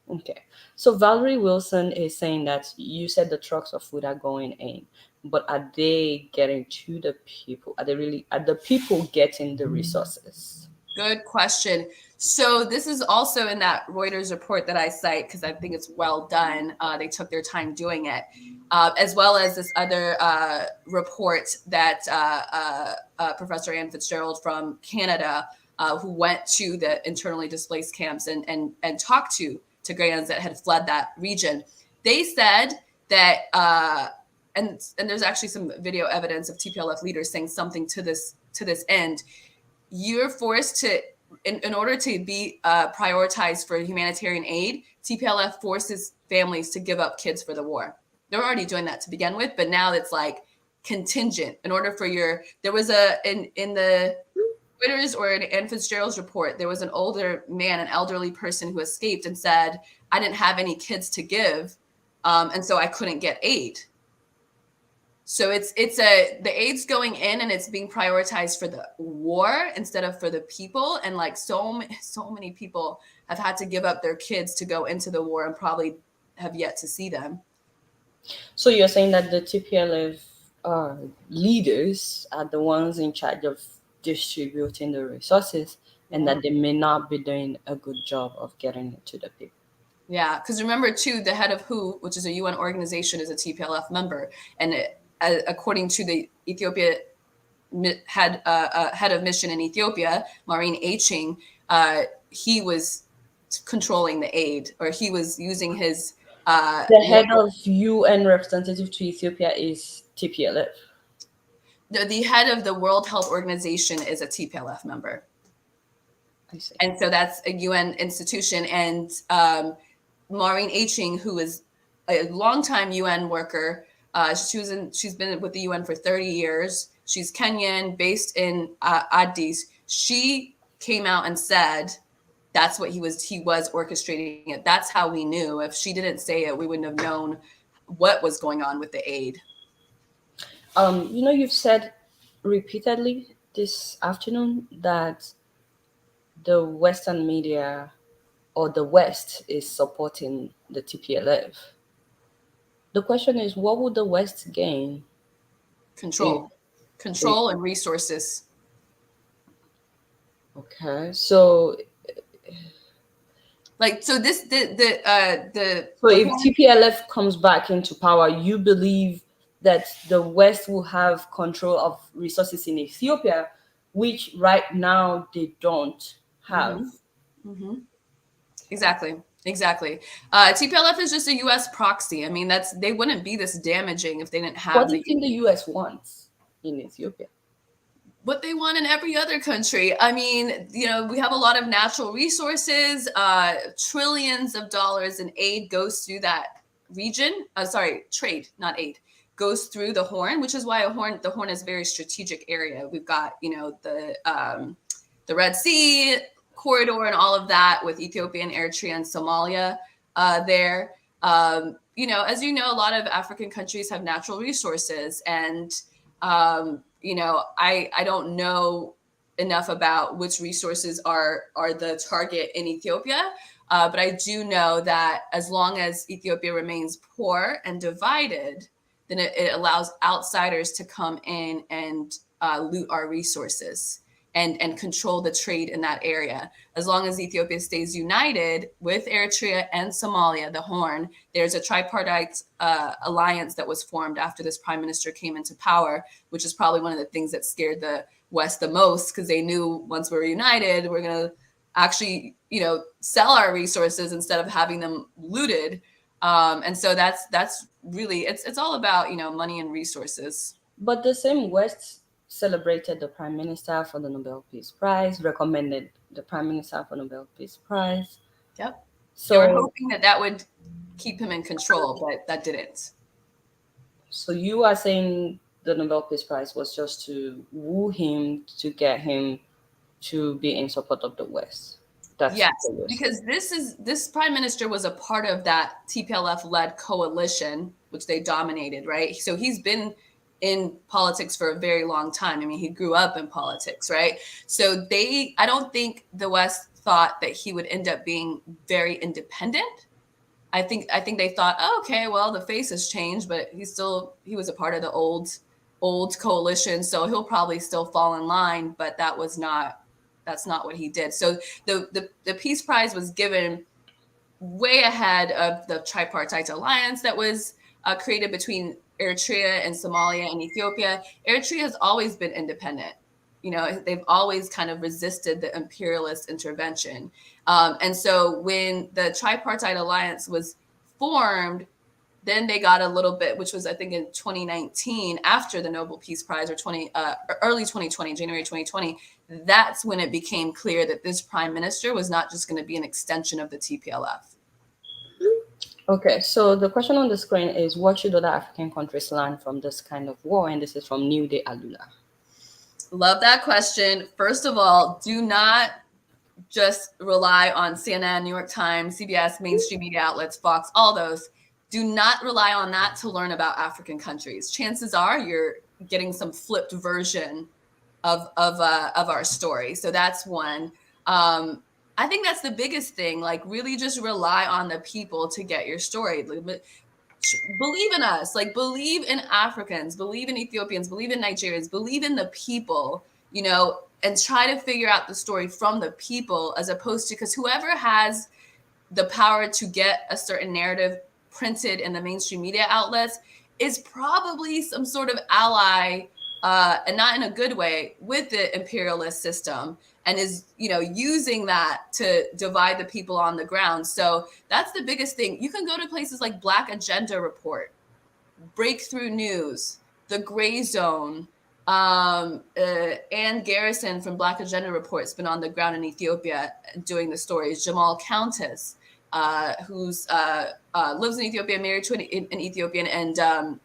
Okay. So Valerie Wilson is saying that you said the trucks of food are going in, but are they getting to the people? Are the people getting the resources? Good question. So this is also in that Reuters report that I cite because I think it's well done. They took their time doing it, as well as this other report that Professor Ann Fitzgerald from Canada, who went to the internally displaced camps and talked to Tigrayans that had fled that region. They said that, and there's actually some video evidence of TPLF leaders saying something to this end. You're forced to, in order to be prioritized for humanitarian aid, TPLF forces families to give up kids for the war. They're already doing that to begin with, but now it's like contingent. In order for there was in the Twitter's or in Ann Fitzgerald's report, there was an older man, an elderly person who escaped and said, "I didn't have any kids to give, and so I couldn't get aid." So the aid's going in and it's being prioritized for the war instead of for the people. And like so many people have had to give up their kids to go into the war and probably have yet to see them. So you're saying that the TPLF leaders are the ones in charge of distributing the resources, and that they may not be doing a good job of getting it to the people. Yeah, because remember too, the head of WHO, which is a UN organization, is a TPLF member, and according to the Ethiopia head of mission in Ethiopia, Maureen Aching, he was controlling the aid, or he was using his. The head of UN representative to Ethiopia is TPLF. The head of the World Health Organization is a TPLF member. I see. And so that's a UN institution. And Maureen Aching, who is a longtime UN worker, she's been with the UN for 30 years. She's Kenyan, based in Addis. She came out and said that's what he was orchestrating it. That's how we knew. If she didn't say it, we wouldn't have known what was going on with the aid. You've said repeatedly this afternoon that the Western media or the West is supporting the TPLF. The question is, what would the West gain? Control and resources. Okay, so Like, so this, So if TPLF comes back into power, you believe that the West will have control of resources in Ethiopia, which right now they don't have. Exactly. TPLF is just a U.S. proxy. I mean, they wouldn't be this damaging if they didn't have What do you think the US wants in Ethiopia? what they want in every other country. I mean, we have a lot of natural resources. Trillions of dollars in aid goes through that region. Trade, not aid, goes through the Horn, which is why the Horn is a very strategic area. We've got, the Red Sea corridor and all of that with Ethiopia and Eritrea and Somalia there. As you know, a lot of African countries have natural resources, and I don't know enough about which resources are the target in Ethiopia, but I do know that as long as Ethiopia remains poor and divided, then it allows outsiders to come in and loot our resources and control the trade in that area. As long as Ethiopia stays united with Eritrea and Somalia, the Horn, there's a tripartite alliance that was formed after this prime minister came into power, which is probably one of the things that scared the West the most, because they knew once we were united, we're going to actually, sell our resources instead of having them looted. And so that's really, it's all about, money and resources. But the same West celebrated the Prime Minister for the Nobel Peace Prize, recommended the Prime Minister for Nobel Peace Prize. Yep. So they were hoping that would keep him in control, but that didn't. So you are saying the Nobel Peace Prize was just to woo him, to get him to be in support of the West? Yes, because this prime minister was a part of that TPLF-led coalition, which they dominated, right? So he's been in politics for a very long time. I mean, he grew up in politics, right? So I don't think the West thought that he would end up being very independent. I think they thought, oh, okay, well, the face has changed, but he was a part of the old coalition, so he'll probably still fall in line. But that's not what he did. So the Peace Prize was given way ahead of the Tripartite Alliance that was created between Eritrea and Somalia and Ethiopia. Eritrea has always been independent. They've always kind of resisted the imperialist intervention. And so when the Tripartite Alliance was formed, then they got a little bit, which was, I think, in 2019, after the Nobel Peace Prize, or early 2020, January 2020, that's when it became clear that this prime minister was not just going to be an extension of the TPLF. Okay, so the question on the screen is, what should other African countries learn from this kind of war? And this is from New Day Alula. Love that question. First of all, do not just rely on CNN, New York Times, CBS, mainstream media outlets, Fox, all those. Do not rely on that to learn about African countries. Chances are you're getting some flipped version of our story. So that's one. I think that's the biggest thing. Like, really just rely on the people to get your story. Believe in us, believe in Africans, believe in Ethiopians, believe in Nigerians, believe in the people, and try to figure out the story from the people, as opposed to, because whoever has the power to get a certain narrative printed in the mainstream media outlets is probably some sort of ally, and not in a good way, with the imperialist system, and is, using that to divide the people on the ground. So that's the biggest thing. You can go to places like Black Agenda Report, Breakthrough News, The Gray Zone. Ann Garrison from Black Agenda Report's been on the ground in Ethiopia doing the stories. Jamal Countess, who's lives in Ethiopia, married to an Ethiopian, and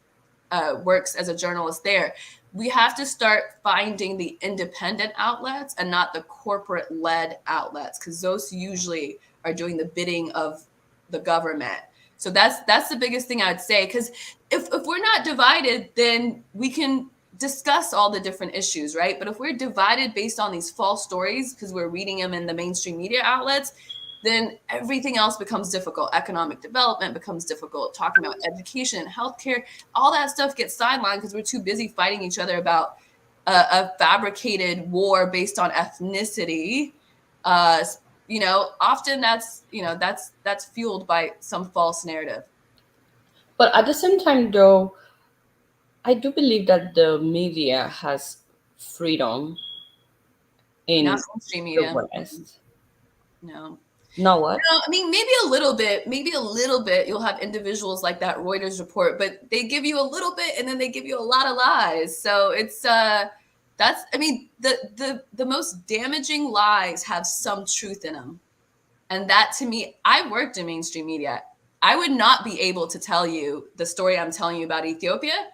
works as a journalist there. We have to start finding the independent outlets and not the corporate-led outlets, because those usually are doing the bidding of the government. So that's the biggest thing I'd say, because if we're not divided, then we can discuss all the different issues, right? But if we're divided based on these false stories, because we're reading them in the mainstream media outlets, then everything else becomes difficult. Economic development becomes difficult. Talking about education and healthcare, all that stuff gets sidelined because we're too busy fighting each other about a fabricated war based on ethnicity, often that's fueled by some false narrative. But at the same time, though, I do believe that the media has freedom Not in mainstream the media. West. No. Now what? No, I mean, maybe a little bit. You'll have individuals like that Reuters report, but they give you a little bit and then they give you a lot of lies. So it's that's I mean, the most damaging lies have some truth in them. And that to me, I worked in mainstream media. I would not be able to tell you the story I'm telling you about Ethiopia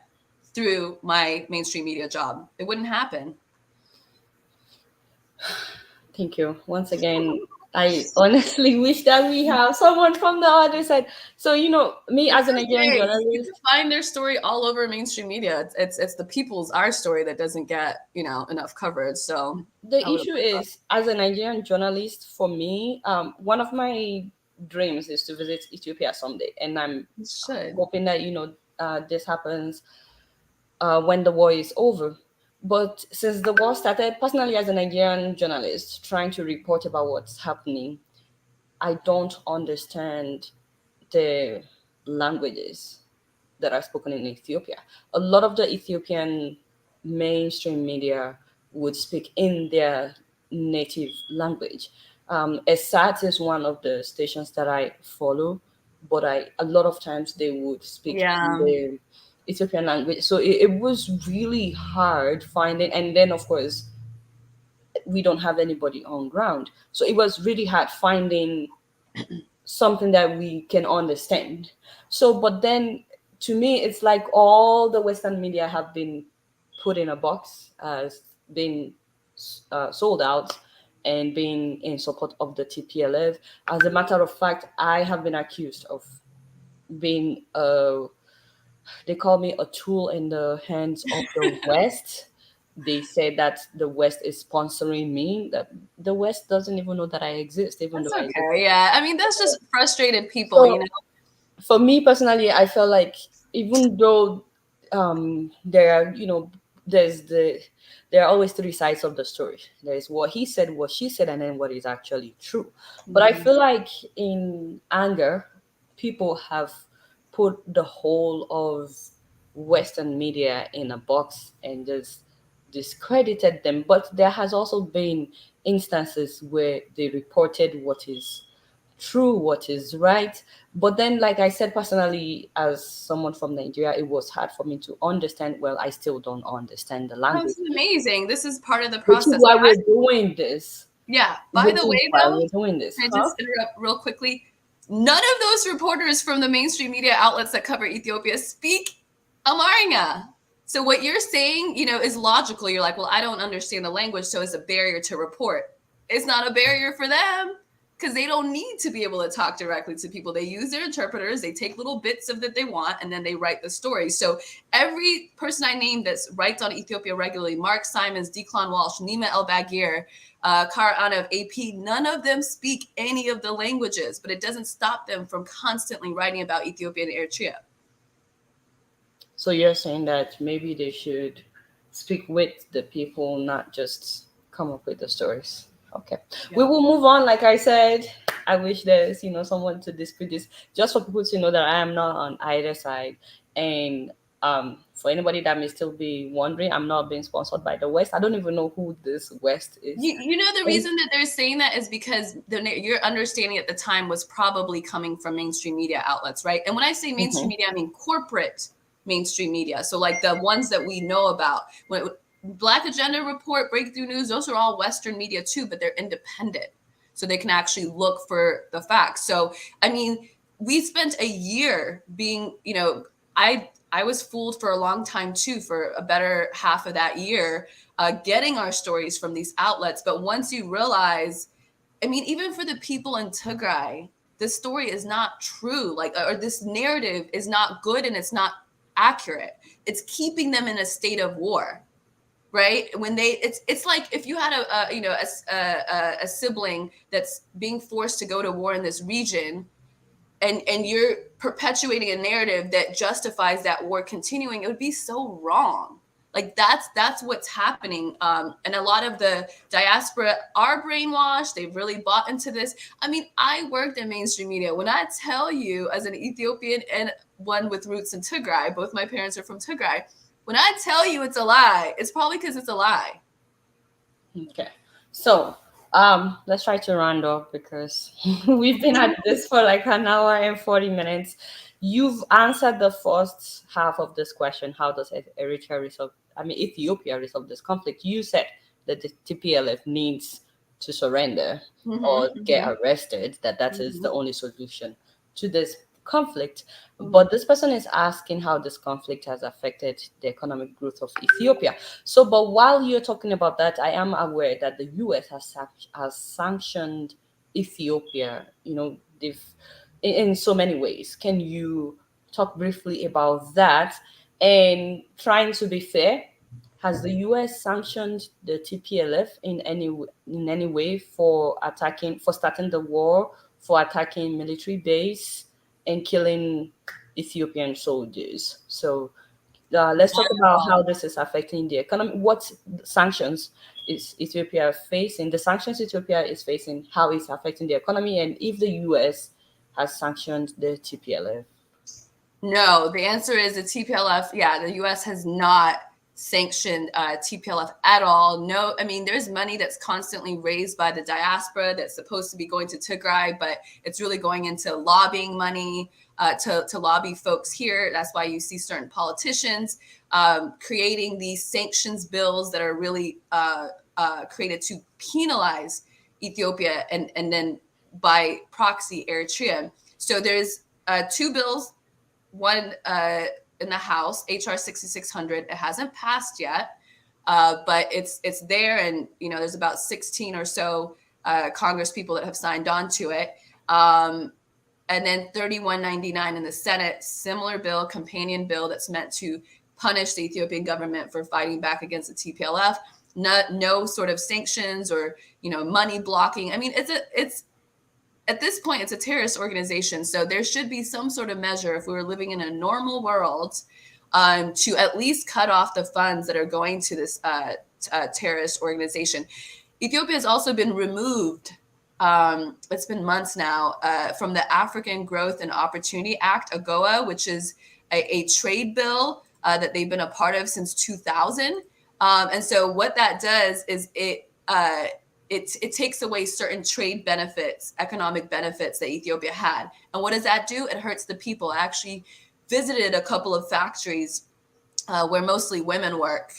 through my mainstream media job. It wouldn't happen. Thank you. Once again, I honestly wish that we have someone from the other side. So, me It's as a Nigerian okay. You can journalist, find their story all over mainstream media. It's the people's our story that doesn't get enough coverage. So the I would. issue is, as a Nigerian journalist, for me, one of my dreams is to visit Ethiopia someday. And I'm You should. hoping that, this happens when the war is over. But since the war started, personally, as a Nigerian journalist, trying to report about what's happening, I don't understand the languages that are spoken in Ethiopia. A lot of the Ethiopian mainstream media would speak in their native language. Esat is one of the stations that I follow, but a lot of times they would speak in Yeah. the Ethiopian language. So it was really hard finding, and then of course we don't have anybody on ground. So it was really hard finding something that we can understand. So, but then to me, it's like all the Western media have been put in a box as being sold out and being in support of the TPLF. As a matter of fact, I have been accused of being they call me a tool in the hands of the West. They say that the West is sponsoring me, that the West doesn't even know that I exist, even That's though I live. okay. Yeah. I mean, that's just frustrated people. So for me personally, I felt like even though there are, there's there are always three sides of the story. There's what he said, what she said, and then what is actually true. But I Mhm. feel like in anger, people have put the whole of Western media in a box and just discredited them. But there has also been instances where they reported what is true, what is right. But then, like I said, personally, as someone from Nigeria, it was hard for me to understand. Well, I still don't understand the language, That's amazing. This is part of the which is process. why we're doing this. Yeah. By Which the is way, why though, we're doing this, can I huh? just interrupt real quickly? None of those reporters from the mainstream media outlets that cover Ethiopia speak Amharic. So what you're saying, is logical. You're like, well, I don't understand the language, so it's a barrier to report. It's not a barrier for them because they don't need to be able to talk directly to people. They use their interpreters. They take little bits of that they want, and then they write the story. So every person I named that writes on Ethiopia regularly, Mark Simons, Declan Walsh, Nima El Bagir, Kara Anna of AP, none of them speak any of the languages, but it doesn't stop them from constantly writing about Ethiopia and Eritrea. So you're saying that maybe they should speak with the people, not just come up with the stories. Okay. We Yeah. will move on. Like I said, I wish there's, someone to dispute this, just for people to know that I am not on either side. And for anybody that may still be wondering, I'm not being sponsored by the West. I don't even know who this West is. You know the And reason that they're saying that is because your understanding at the time was probably coming from mainstream media outlets, right? And when I say mainstream Mhm. media, I mean corporate mainstream media. So like the ones that we know about. When Black Agenda Report, Breakthrough News, those are all Western media too, but they're independent. So they can actually look for the facts. So I mean, we spent a year being, I was fooled for a long time too, for a better half of that year, getting our stories from these outlets. But once you realize, I mean, even for the people in Tigray, this story is not true. Like, or this narrative is not good and it's not accurate. It's keeping them in a state of war, right? When it's like if you had a sibling that's being forced to go to war in this region, and you're perpetuating a narrative that justifies that war continuing, it would be so wrong. Like that's what's happening. And a lot of the diaspora are brainwashed. They've really bought into this. I mean, I worked in mainstream media. When I tell you, as an Ethiopian and one with roots in Tigray, both my parents are from Tigray. When I tell you it's a lie, it's probably because it's a lie. Okay. So let's try to round up because we've been at this for like an hour and 40 minutes. You've answered the first half of this question. How does Eritrea resolve, Ethiopia resolve this conflict? You said that the TPLF needs to surrender or get arrested, that is the only solution to this conflict. But this person is asking how this conflict has affected the economic growth of Ethiopia. So, but while you're talking about that, I am aware that the US has sanctioned Ethiopia. You know, they've in so many ways. Can you talk briefly about that? And trying to be fair, has the US sanctioned the TPLF in any way for starting the war, for attacking military base and killing Ethiopian soldiers? So let's talk about how this is affecting the economy. What sanctions is Ethiopia facing? The sanctions Ethiopia is facing, how it's affecting the economy, and if the US has sanctioned the TPLF. No, the answer is the TPLF. Yeah, the U.S. has not sanctioned TPLF at all. No, I mean, there's money that's constantly raised by the diaspora that's supposed to be going to Tigray, but it's really going into lobbying money to lobby folks here. That's why you see certain politicians creating these sanctions bills that are really created to penalize Ethiopia and then by proxy Eritrea. So there's two bills, one in the House, HR 6600. It hasn't passed yet, but it's there, and there's about 16 or so Congress people that have signed on to it. And then 3199 in the Senate, similar bill, companion bill that's meant to punish the Ethiopian government for fighting back against the TPLF. No sort of sanctions or money blocking. I mean, it's at this point, it's a terrorist organization. So there should be some sort of measure, if we were living in a normal world, to at least cut off the funds that are going to this terrorist organization. Ethiopia has also been removed, it's been months now, from the African Growth and Opportunity Act, AGOA, which is a trade bill that they've been a part of since 2000. And so what that does is it takes away certain trade benefits, economic benefits that Ethiopia had. And what does that do? It hurts the people. I actually visited a couple of factories where mostly women work.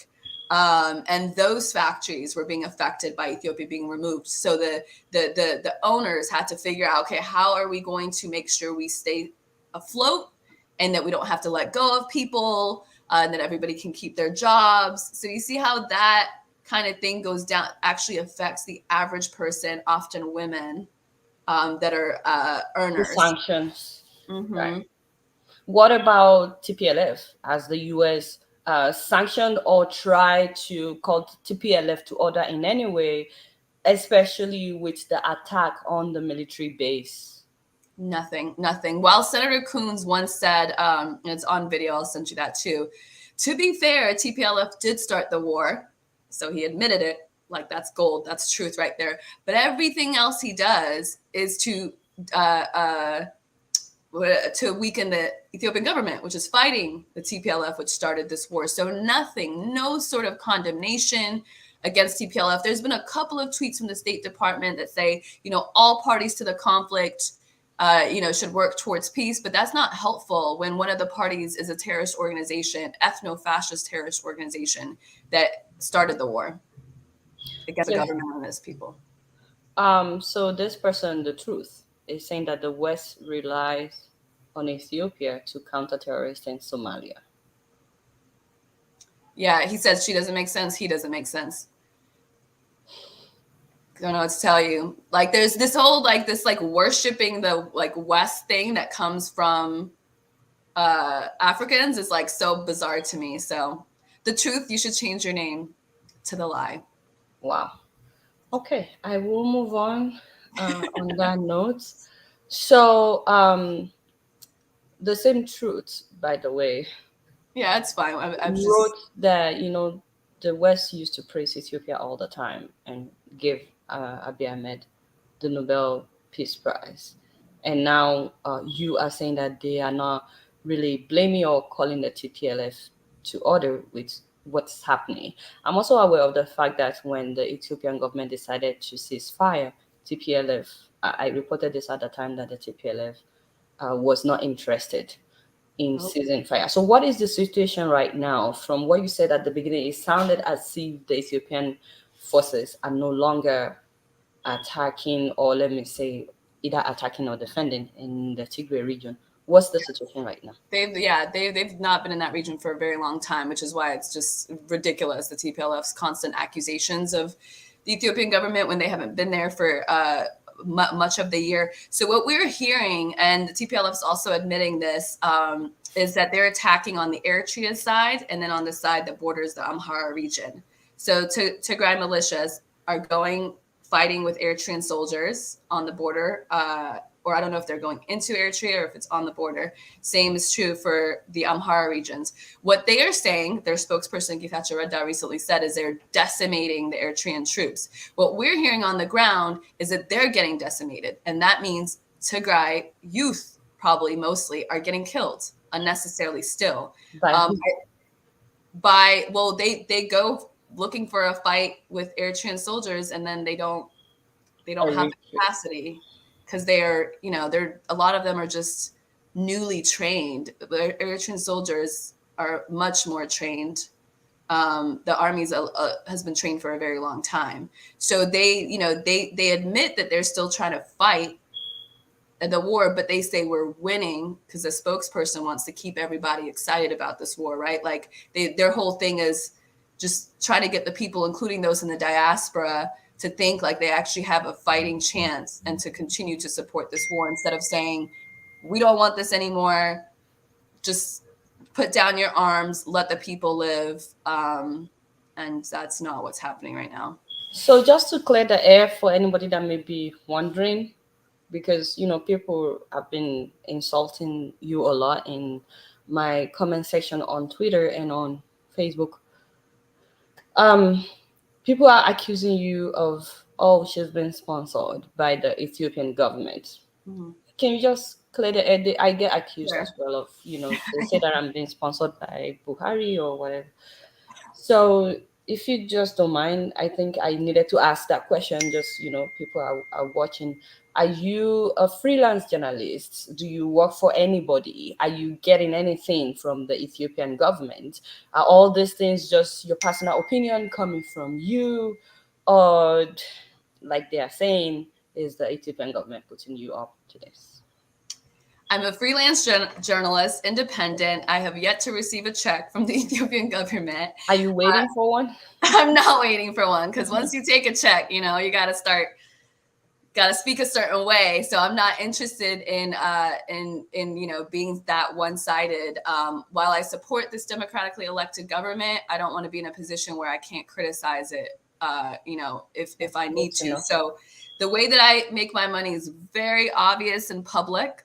And those factories were being affected by Ethiopia being removed. So the owners had to figure out, okay, how are we going to make sure we stay afloat and that we don't have to let go of people and that everybody can keep their jobs. So you see how that kind of thing goes down, actually affects the average person, often women that are earners. The sanctions. Right. What about TPLF? Has the US sanctioned or tried to call TPLF to order in any way, especially with the attack on the military base? Nothing. While Senator Coons once said, and it's on video, I'll send you that too, to be fair, TPLF did start the war. So he admitted it, like that's gold, that's truth right there. But everything else he does is to weaken the Ethiopian government, which is fighting the TPLF, which started this war. So nothing, no sort of condemnation against TPLF. There's been a couple of tweets from the State Department that say, all parties to the conflict should work towards peace, but that's not helpful when one of the parties is a terrorist organization, ethno-fascist terrorist organization that started the war against the government and its people. So this person, the truth, is saying that the West relies on Ethiopia to counter terrorists in Somalia. Yeah, he says she doesn't make sense. He doesn't make sense. I don't know what to tell you. Like there's this whole worshiping the West thing that comes from Africans is so bizarre to me. So the truth, you should change your name to the lie. Wow. Okay, I will move on that note. So the same truth, by the way, Yeah, it's fine. I've just wrote that, the West used to praise Ethiopia all the time and give Abiy Ahmed the Nobel Peace Prize. And now you are saying that they are not really blaming or calling the TPLF to order with what's happening. I'm also aware of the fact that when the Ethiopian government decided to cease fire, TPLF, I reported this at the time that the TPLF was not interested in oh, season fire. So, what is the situation right now? From what you said at the beginning, it sounded as if the Ethiopian forces are no longer attacking, or let me say, either attacking or defending in the Tigray region. What's the situation right now? they've not been in that region for a very long time, which is why it's just ridiculous, the TPLF's constant accusations of the Ethiopian government when they haven't been there for much of the year. So what we're hearing, and the TPLF's also admitting this, is that they're attacking on the Eritrea side and then on the side that borders the Amhara region. So Tigray militias are going fighting with Eritrean soldiers on the border, or I don't know if they're going into Eritrea or if it's on the border. Same is true for the Amhara regions. What they are saying, their spokesperson Getachew Reda recently said, is they're decimating the Eritrean troops. What we're hearing on the ground is that they're getting decimated, and that means Tigray youth, probably mostly, are getting killed unnecessarily still. By Um, who? they go looking for a fight with Eritrean soldiers, and then they don't have the Eritrea. capacity because they're a lot of them are just newly trained. The Eritrean soldiers are much more trained. The armies has been trained for a very long time, so they admit that they're still trying to fight the war, but they say we're winning because the spokesperson wants to keep everybody excited about this war, right? Like their whole thing is just trying to get the people, including those in the diaspora, to think like they actually have a fighting chance and to continue to support this war instead of saying, we don't want this anymore. Just put down your arms, let the people live. And that's not what's happening right now. So, just to clear the air for anybody that may be wondering, because people have been insulting you a lot in my comment section on Twitter and on Facebook. Um, People are accusing you of, oh, she's been sponsored by the Ethiopian government. Mhm. Can you just clear the air? I get accused Sure. as well of, they say that I'm being sponsored by Buhari or whatever. So if you just don't mind, I think I needed to ask that question. Just, people are watching. Are you a freelance journalist? Do you work for anybody? Are you getting anything from the Ethiopian government? Are all these things just your personal opinion coming from you? Or, like they are saying, is the Ethiopian government putting you up to this? I'm a freelance journalist, independent. I have yet to receive a check from the Ethiopian government. Are you waiting for one? I'm not waiting for one because once you take a check, you got to speak a certain way. So I'm not interested in being that one-sided. While I support this democratically elected government, I don't want to be in a position where I can't criticize it. If I need Good to to. know. So the way that I make my money is very obvious and public.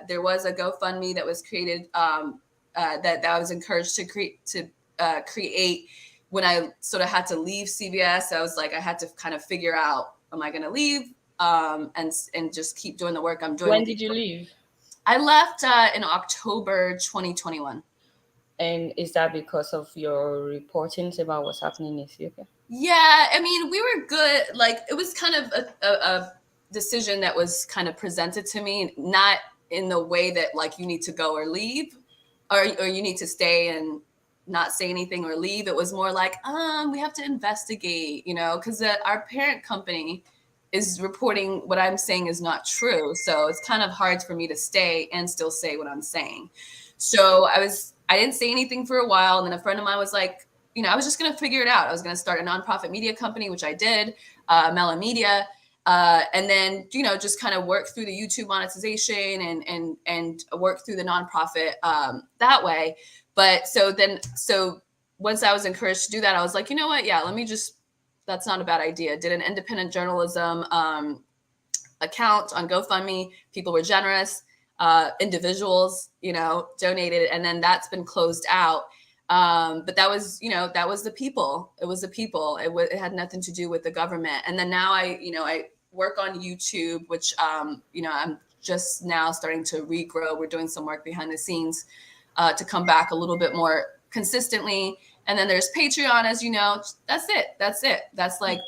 There was a GoFundMe that was created that I was encouraged to create when I sort of had to leave CBS. I was like, I had to kind of figure out, am I going to leave and just keep doing the work I'm doing When with did you leave? I left in October 2021. And is that because of your reportings about what's happening in Ethiopia? Yeah, I mean, we were good. Like, it was kind of a decision that was kind of presented to me, not in the way that like you need to go or leave, or you need to stay and not say anything or leave. It was more like, we have to investigate, because our parent company is reporting what I'm saying is not true. So it's kind of hard for me to stay and still say what I'm saying. So I didn't say anything for a while. And then a friend of mine was like, I was just going to figure it out. I was going to start a nonprofit media company, which I did, Mela Media. And then, just kind of work through the YouTube monetization and work through the nonprofit that way. But so once I was encouraged to do that, I was like, you know what? Yeah, that's not a bad idea. Did an independent journalism account on GoFundMe. People were generous. individuals, donated, and then that's been closed out. But that was, that was the people. It was the people. It had nothing to do with the government. And then now I work on YouTube, which, I'm just now starting to regrow. We're doing some work behind the scenes to come back a little bit more consistently. And then there's Patreon, as you know. That's it. That's like.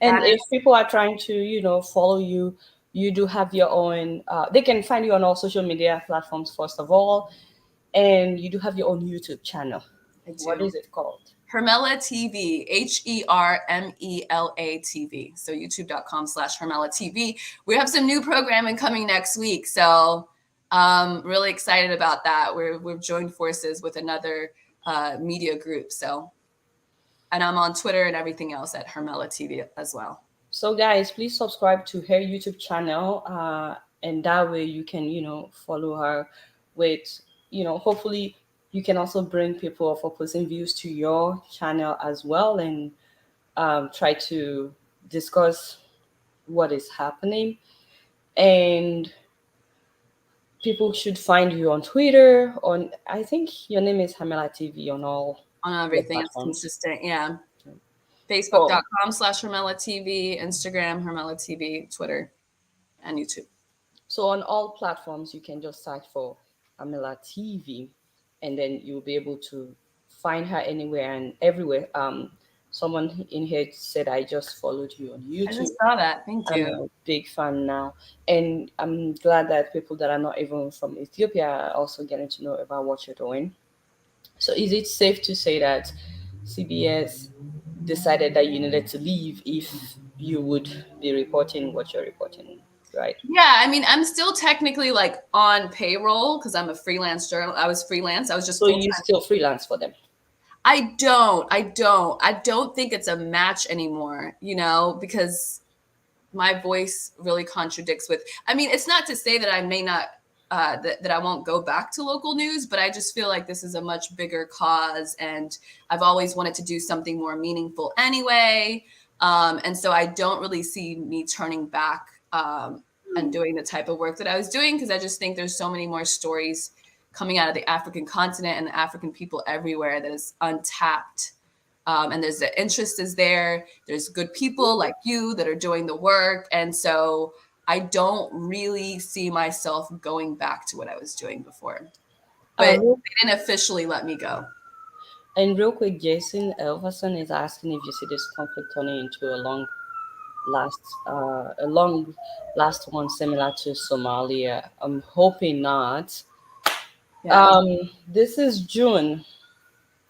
And if people are trying to, follow you, you do have your own, they can find you on all social media platforms, first of all. And you do have your own YouTube channel. What is it called? Hermela TV, Hermela TV. So youtube.com/Hermela TV. We have some new programming coming next week. So really excited about that. We've joined forces with another media group. So, and I'm on Twitter and everything else at Hermela TV as well. So guys, please subscribe to her YouTube channel. And that way you can, follow her with, hopefully you can also bring people of opposing views to your channel as well, and try to discuss what is happening. And people should find you on Twitter. I think your name is Hermela TV on everything. It's consistent. Yeah. Facebook.com/Hermela TV, Instagram, Hermela TV, Twitter, and YouTube. So on all platforms, you can just search for Hermela TV, and then you'll be able to find her anywhere and everywhere. Someone in here said, I just followed you on YouTube. I just saw that. Thank you. I'm a big fan now. And I'm glad that people that are not even from Ethiopia are also getting to know about what you're doing. So is it safe to say that CBS decided that you needed to leave if you would be reporting what you're reporting, right? Yeah, I mean, I'm still technically like on payroll because I'm a freelance journalist. I was freelance. I was just so you still freelance for them? I don't think it's a match anymore, because my voice really contradicts with. I mean, it's not to say that I may not that I won't go back to local news, but I just feel like this is a much bigger cause, and I've always wanted to do something more meaningful anyway. And so I don't really see me turning back and doing the type of work that I was doing, because I just think there's so many more stories coming out of the African continent and the African people everywhere that is untapped. And there's the interest is there. There's good people like you that are doing the work. And so I don't really see myself going back to what I was doing before. But they didn't officially let me go. And real quick, Jason Elverson is asking if you see this conflict turning into a long last one similar to Somalia. I'm hoping not. Yeah. This is June.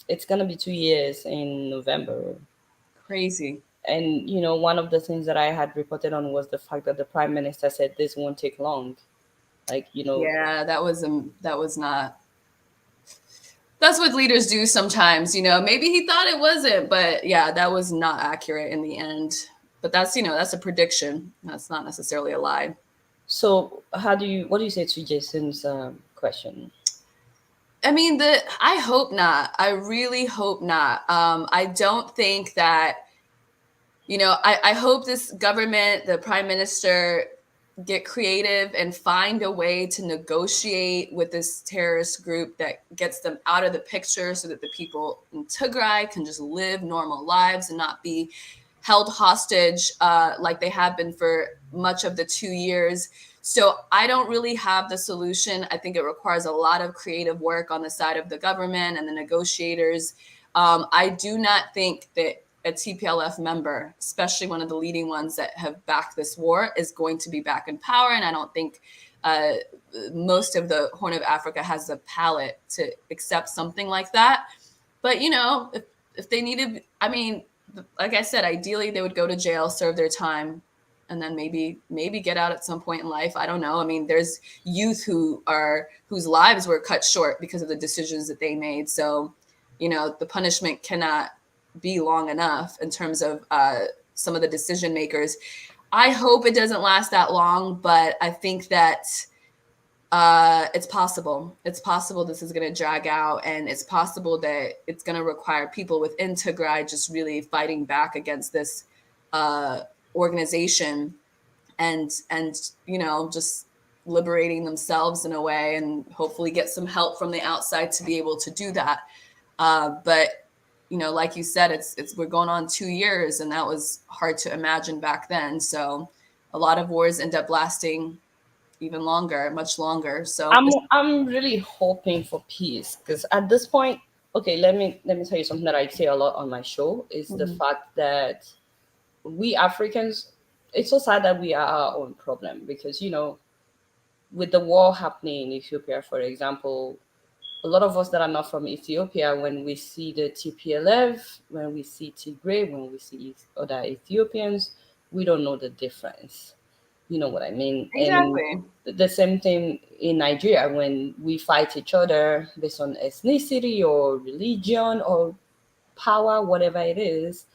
It's gonna be 2 years in November. Crazy. And one of the things that I had reported on was the fact that the prime minister said this won't take long. Yeah, that was not. That's what leaders do sometimes. Maybe he thought it wasn't, but yeah, that was not accurate in the end. But that's that's a prediction. That's not necessarily a lie. So what do you say to Jason's question? I mean, I hope not. I really hope not. I don't think that, I hope this government, the prime minister, get creative and find a way to negotiate with this terrorist group that gets them out of the picture so that the people in Tigray can just live normal lives and not be held hostage like they have been for much of the 2 years. So I don't really have the solution. I think it requires a lot of creative work on the side of the government and the negotiators. I do not think that a TPLF member, especially one of the leading ones that have backed this war, is going to be back in power. And I don't think most of the Horn of Africa has the palate to accept something like that. But, if they needed, I mean, like I said, ideally they would go to jail, serve their time, and then maybe get out at some point in life. I don't know. I mean, there's youth whose lives were cut short because of the decisions that they made. So, the punishment cannot be long enough in terms of some of the decision makers. I hope it doesn't last that long, but I think that it's possible. It's possible this is going to drag out, and it's possible that it's going to require people within Tigray just really fighting back against this organization and just liberating themselves in a way, and hopefully get some help from the outside to be able to do that. But like you said, it's we're going on 2 years, and that was hard to imagine back then. So a lot of wars end up lasting even longer, much longer. So I'm really hoping for peace because at this point, okay, let me tell you something that I say a lot on my show is the Mhm. fact that we Africans, it's so sad that we are our own problem because with the war happening in Ethiopia, for example, a lot of us that are not from Ethiopia, when we see the TPLF, when we see Tigray, when we see other Ethiopians, we don't know the difference. You know what I mean? And Exactly. the same thing in Nigeria when we fight each other based on ethnicity or religion or power, whatever it is.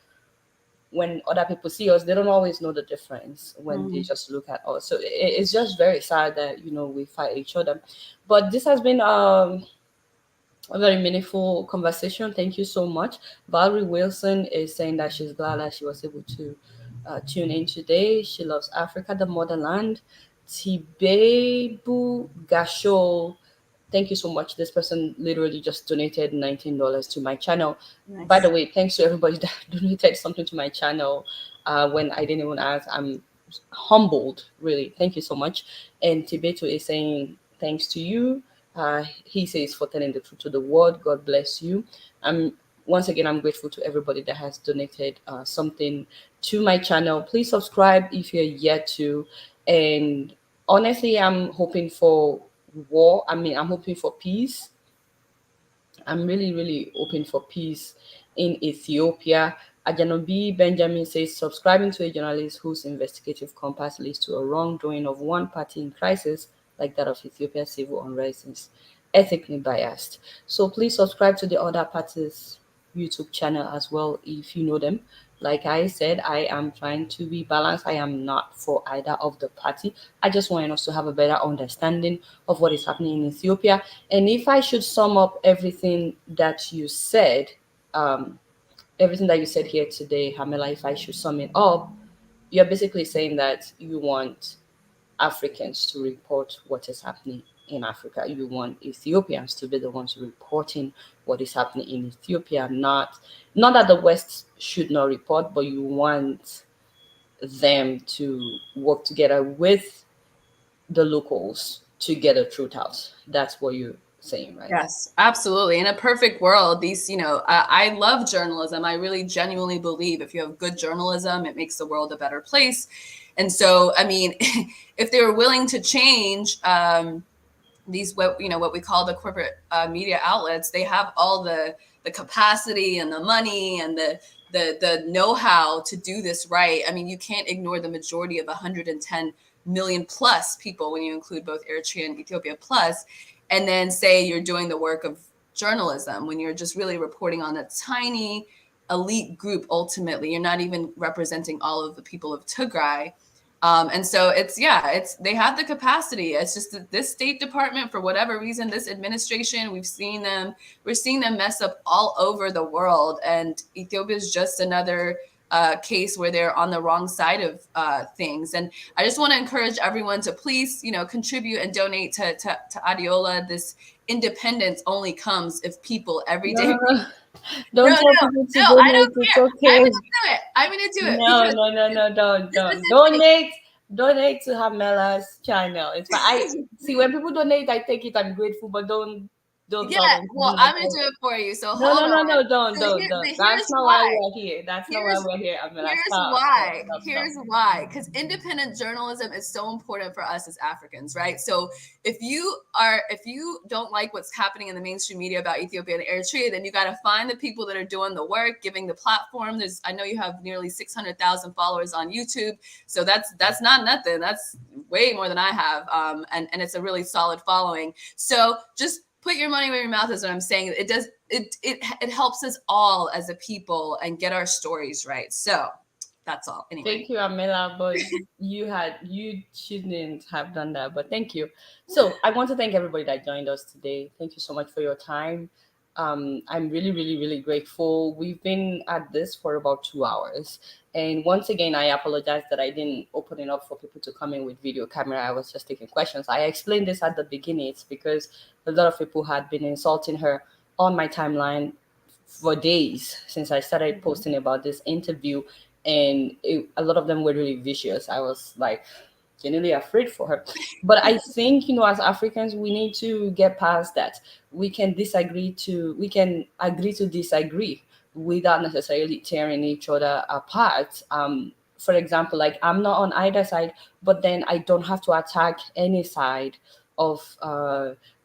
When other people see us, they don't always know the difference when they Mhm. just look at us. So it's just very sad that we fight each other. But this has been a very meaningful conversation. Thank you so much. Valerie Wilson is saying that she's glad that she was able to tune in today. She loves Africa, the motherland. Tibebu Gasho, thank you so much. This person literally just donated $19 to my channel. By the Nice. way, thanks to everybody that donated something to my channel when I didn't even ask. I'm humbled, really. Thank you so much. And Tibeto is saying thanks to you. He says for telling the truth to the world. God bless you. I'm once again, I'm grateful to everybody that has donated something to my channel. Please subscribe if you're yet to. And honestly, I'm hoping for war. I mean, I'm hoping for peace. I'm really, really hoping for peace in Ethiopia. Ajanobi Benjamin says subscribing to a journalist whose investigative compass leads to a wrongdoing of one party in crisis, like that of Ethiopia's civil unrest, is ethically biased. So please subscribe to the other parties' YouTube channel as well if you know them. Like I said, I am trying to be balanced. I am not for either of the party. I just want us to have a better understanding of what is happening in Ethiopia. And if I should sum up um, everything that you said here today, Hamela, if I should sum it up, you're basically saying that you want Africans to report what is happening in Africa. You want Ethiopians to be the ones reporting what is happening in Ethiopia, not that the West should not report, but you want them to work together with the locals to get the truth out. That's what you're saying, right? Yes, absolutely. In a perfect world, I love journalism. I really genuinely believe if you have good journalism, it makes the world a better place. And so, I mean, if they were willing to change, these what we call the corporate media outlets, they have all the capacity and the money and the know-how to do this right. I mean, you can't ignore the majority of 110 million plus people when you include both Eritrea and Ethiopia plus, and then say you're doing the work of journalism when you're just really reporting on a tiny elite group. Ultimately, you're not even representing all of the people of Tigray. And so it's they have the capacity. It's just that this State Department, for whatever reason, this administration, we're seeing them mess up all over the world. And Ethiopia is just another case where they're on the wrong side of things. And I just want to encourage everyone to please, contribute and donate to Adiola. This independence only comes if people every day. No, No, don't tell no, people to no, I donate. don't It's care. I'm okay. gonna do it. I'm gonna do it No, because no, no, no, this is don't the thing. donate to Hamela's channel. It's fine. I see when people donate, I take it. I'm grateful, but don't Yeah, tell them to well, do my I'm gonna job. do it for you. So No, hold no, on. no, no, So don't. That's here's not why why. we're here. That's not why Here's we're here, Hamela. here's Stop, stop, why. stop, stop. Here's why. Because independent journalism is so important for us as Africans, right? So if you don't like what's happening in the mainstream media about Ethiopia and Eritrea, then you got to find the people that are doing the work, giving the platform. I know you have nearly 600,000 followers on YouTube, so that's not nothing. That's way more than I have, and it's a really solid following. So just put your money where your mouth is. What I'm saying, it helps us all as a people and get our stories right. So that's all. Anyway. Thank you, Amela, but you shouldn't have done that. But thank you. So I want to thank everybody that joined us today. Thank you so much for your time. I'm really, really, really grateful. We've been at this for about 2 hours. And once again, I apologize that I didn't open it up for people to come in with video camera. I was just taking questions. I explained this at the beginning. It's because a lot of people had been insulting her on my timeline for days since I started posting about this interview. And a lot of them were really vicious. I was like, genuinely afraid for her. But I think, as Africans, we need to get past that. We can agree to disagree without necessarily tearing each other apart. For example, like I'm not on either side, but then I don't have to attack any side of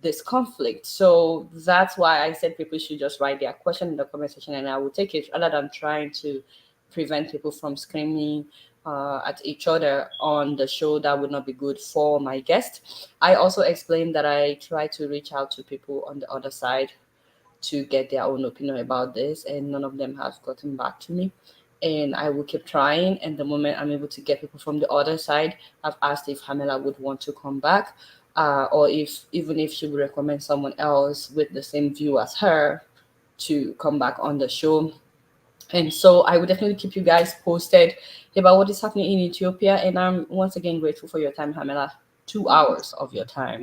this conflict. So that's why I said people should just write their question in the comment section and I will take it rather than trying to prevent people from screaming at each other on the show. That would not be good for my guest. I also explained that I try to reach out to people on the other side to get their own opinion about this, and none of them have gotten back to me. And I will keep trying. And the moment I'm able to get people from the other side, I've asked if Hermela would want to come back, or if even if she would recommend someone else with the same view as her to come back on the show. And so I will definitely keep you guys posted about what is happening in Ethiopia. And I'm once again grateful for your time, Hamela. 2 hours of your time.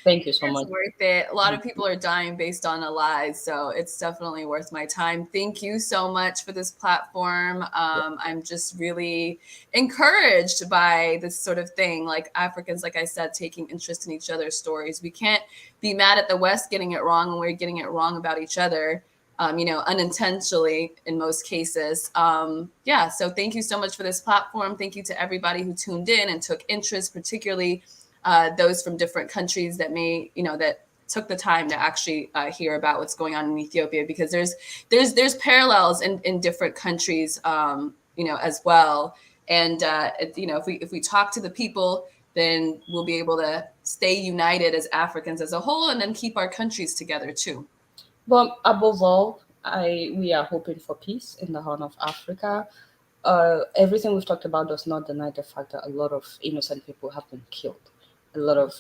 Thank you so It's much. worth it. A lot of people are dying based on a lie, so it's definitely worth my time. Thank you so much for this platform. I'm just really encouraged by this sort of thing. Like Africans, like I said, taking interest in each other's stories. We can't be mad at the West getting it wrong when we're getting it wrong about each other. Unintentionally in most cases. So thank you so much for this platform. Thank you to everybody who tuned in and took interest, particularly those from different countries that that took the time to actually hear about what's going on in Ethiopia, because there's parallels in different countries, as well. And if we talk to the people, then we'll be able to stay united as Africans as a whole, and then keep our countries together too. But above all, we are hoping for peace in the Horn of Africa. Everything we've talked about does not deny the fact that a lot of innocent people have been killed. A lot of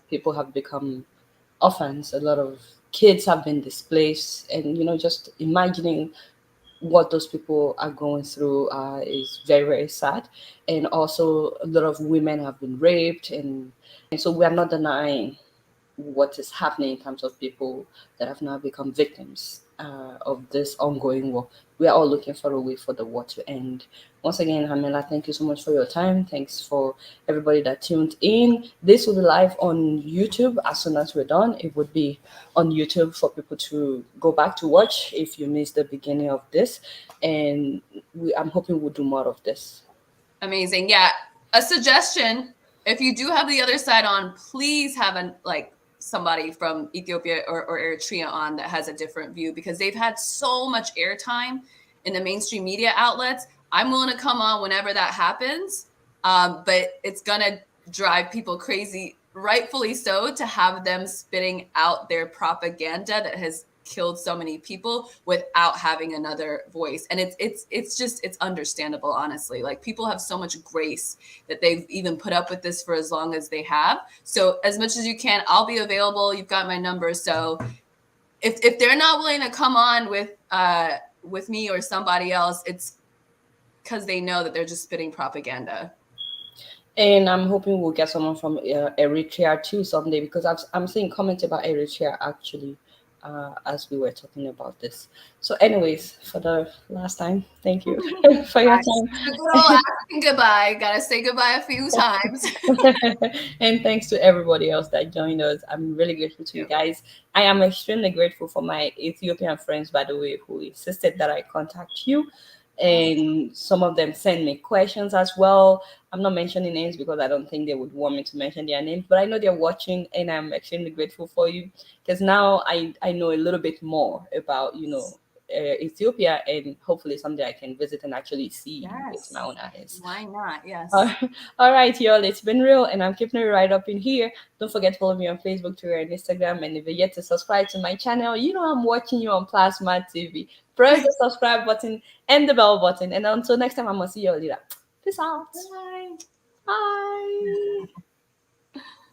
people have become orphans. A lot of kids have been displaced. And, just imagining what those people are going through is very, very sad. And also, a lot of women have been raped. And so we are not denying what is happening in terms of people that have now become victims of this ongoing war. We are all looking for a way for the war to end. Once again, Hamela, thank you so much for your time. Thanks for everybody that tuned in. This will be live on YouTube as soon as we're done. It would be on YouTube for people to go back to watch if you missed the beginning of this. And I'm hoping we'll do more of this. Amazing. Yeah. A suggestion: if you do have the other side on, please have somebody from Ethiopia or Eritrea on that has a different view, because they've had so much airtime in the mainstream media outlets. I'm willing to come on whenever that happens, but it's gonna drive people crazy, rightfully so, to have them spitting out their propaganda that has killed so many people without having another voice. And it's understandable, honestly. Like, people have so much grace that they've even put up with this for as long as they have. So as much as you can, I'll be available. You've got my number. So if they're not willing to come on with me or somebody else, it's because they know that they're just spitting propaganda. And I'm hoping we'll get someone from Eritrea too someday, because I'm seeing comments about Eritrea actually as we were talking about this. So, anyways, for the last time, thank you for your time. Good old African goodbye. Gotta say goodbye a few times. And thanks to everybody else that joined us. I'm really grateful to you guys. I am extremely grateful for my Ethiopian friends, by the way, who insisted that I contact you. And some of them send me questions as well. I'm not mentioning names because I don't think they would want me to mention their names, but I know they're watching, and I'm extremely grateful for you, because now I know a little bit more about Ethiopia, and hopefully someday I can visit and actually see with my own eyes. Why not? Yes. All right, y'all. It's been real, and I'm keeping it right up in here. Don't forget to follow me on Facebook, Twitter, and Instagram. And if you're yet to subscribe to my channel, I'm watching you on Plasma TV. Press the subscribe button and the bell button. And until next time, I'm gonna see you later. Peace out. Bye. Bye.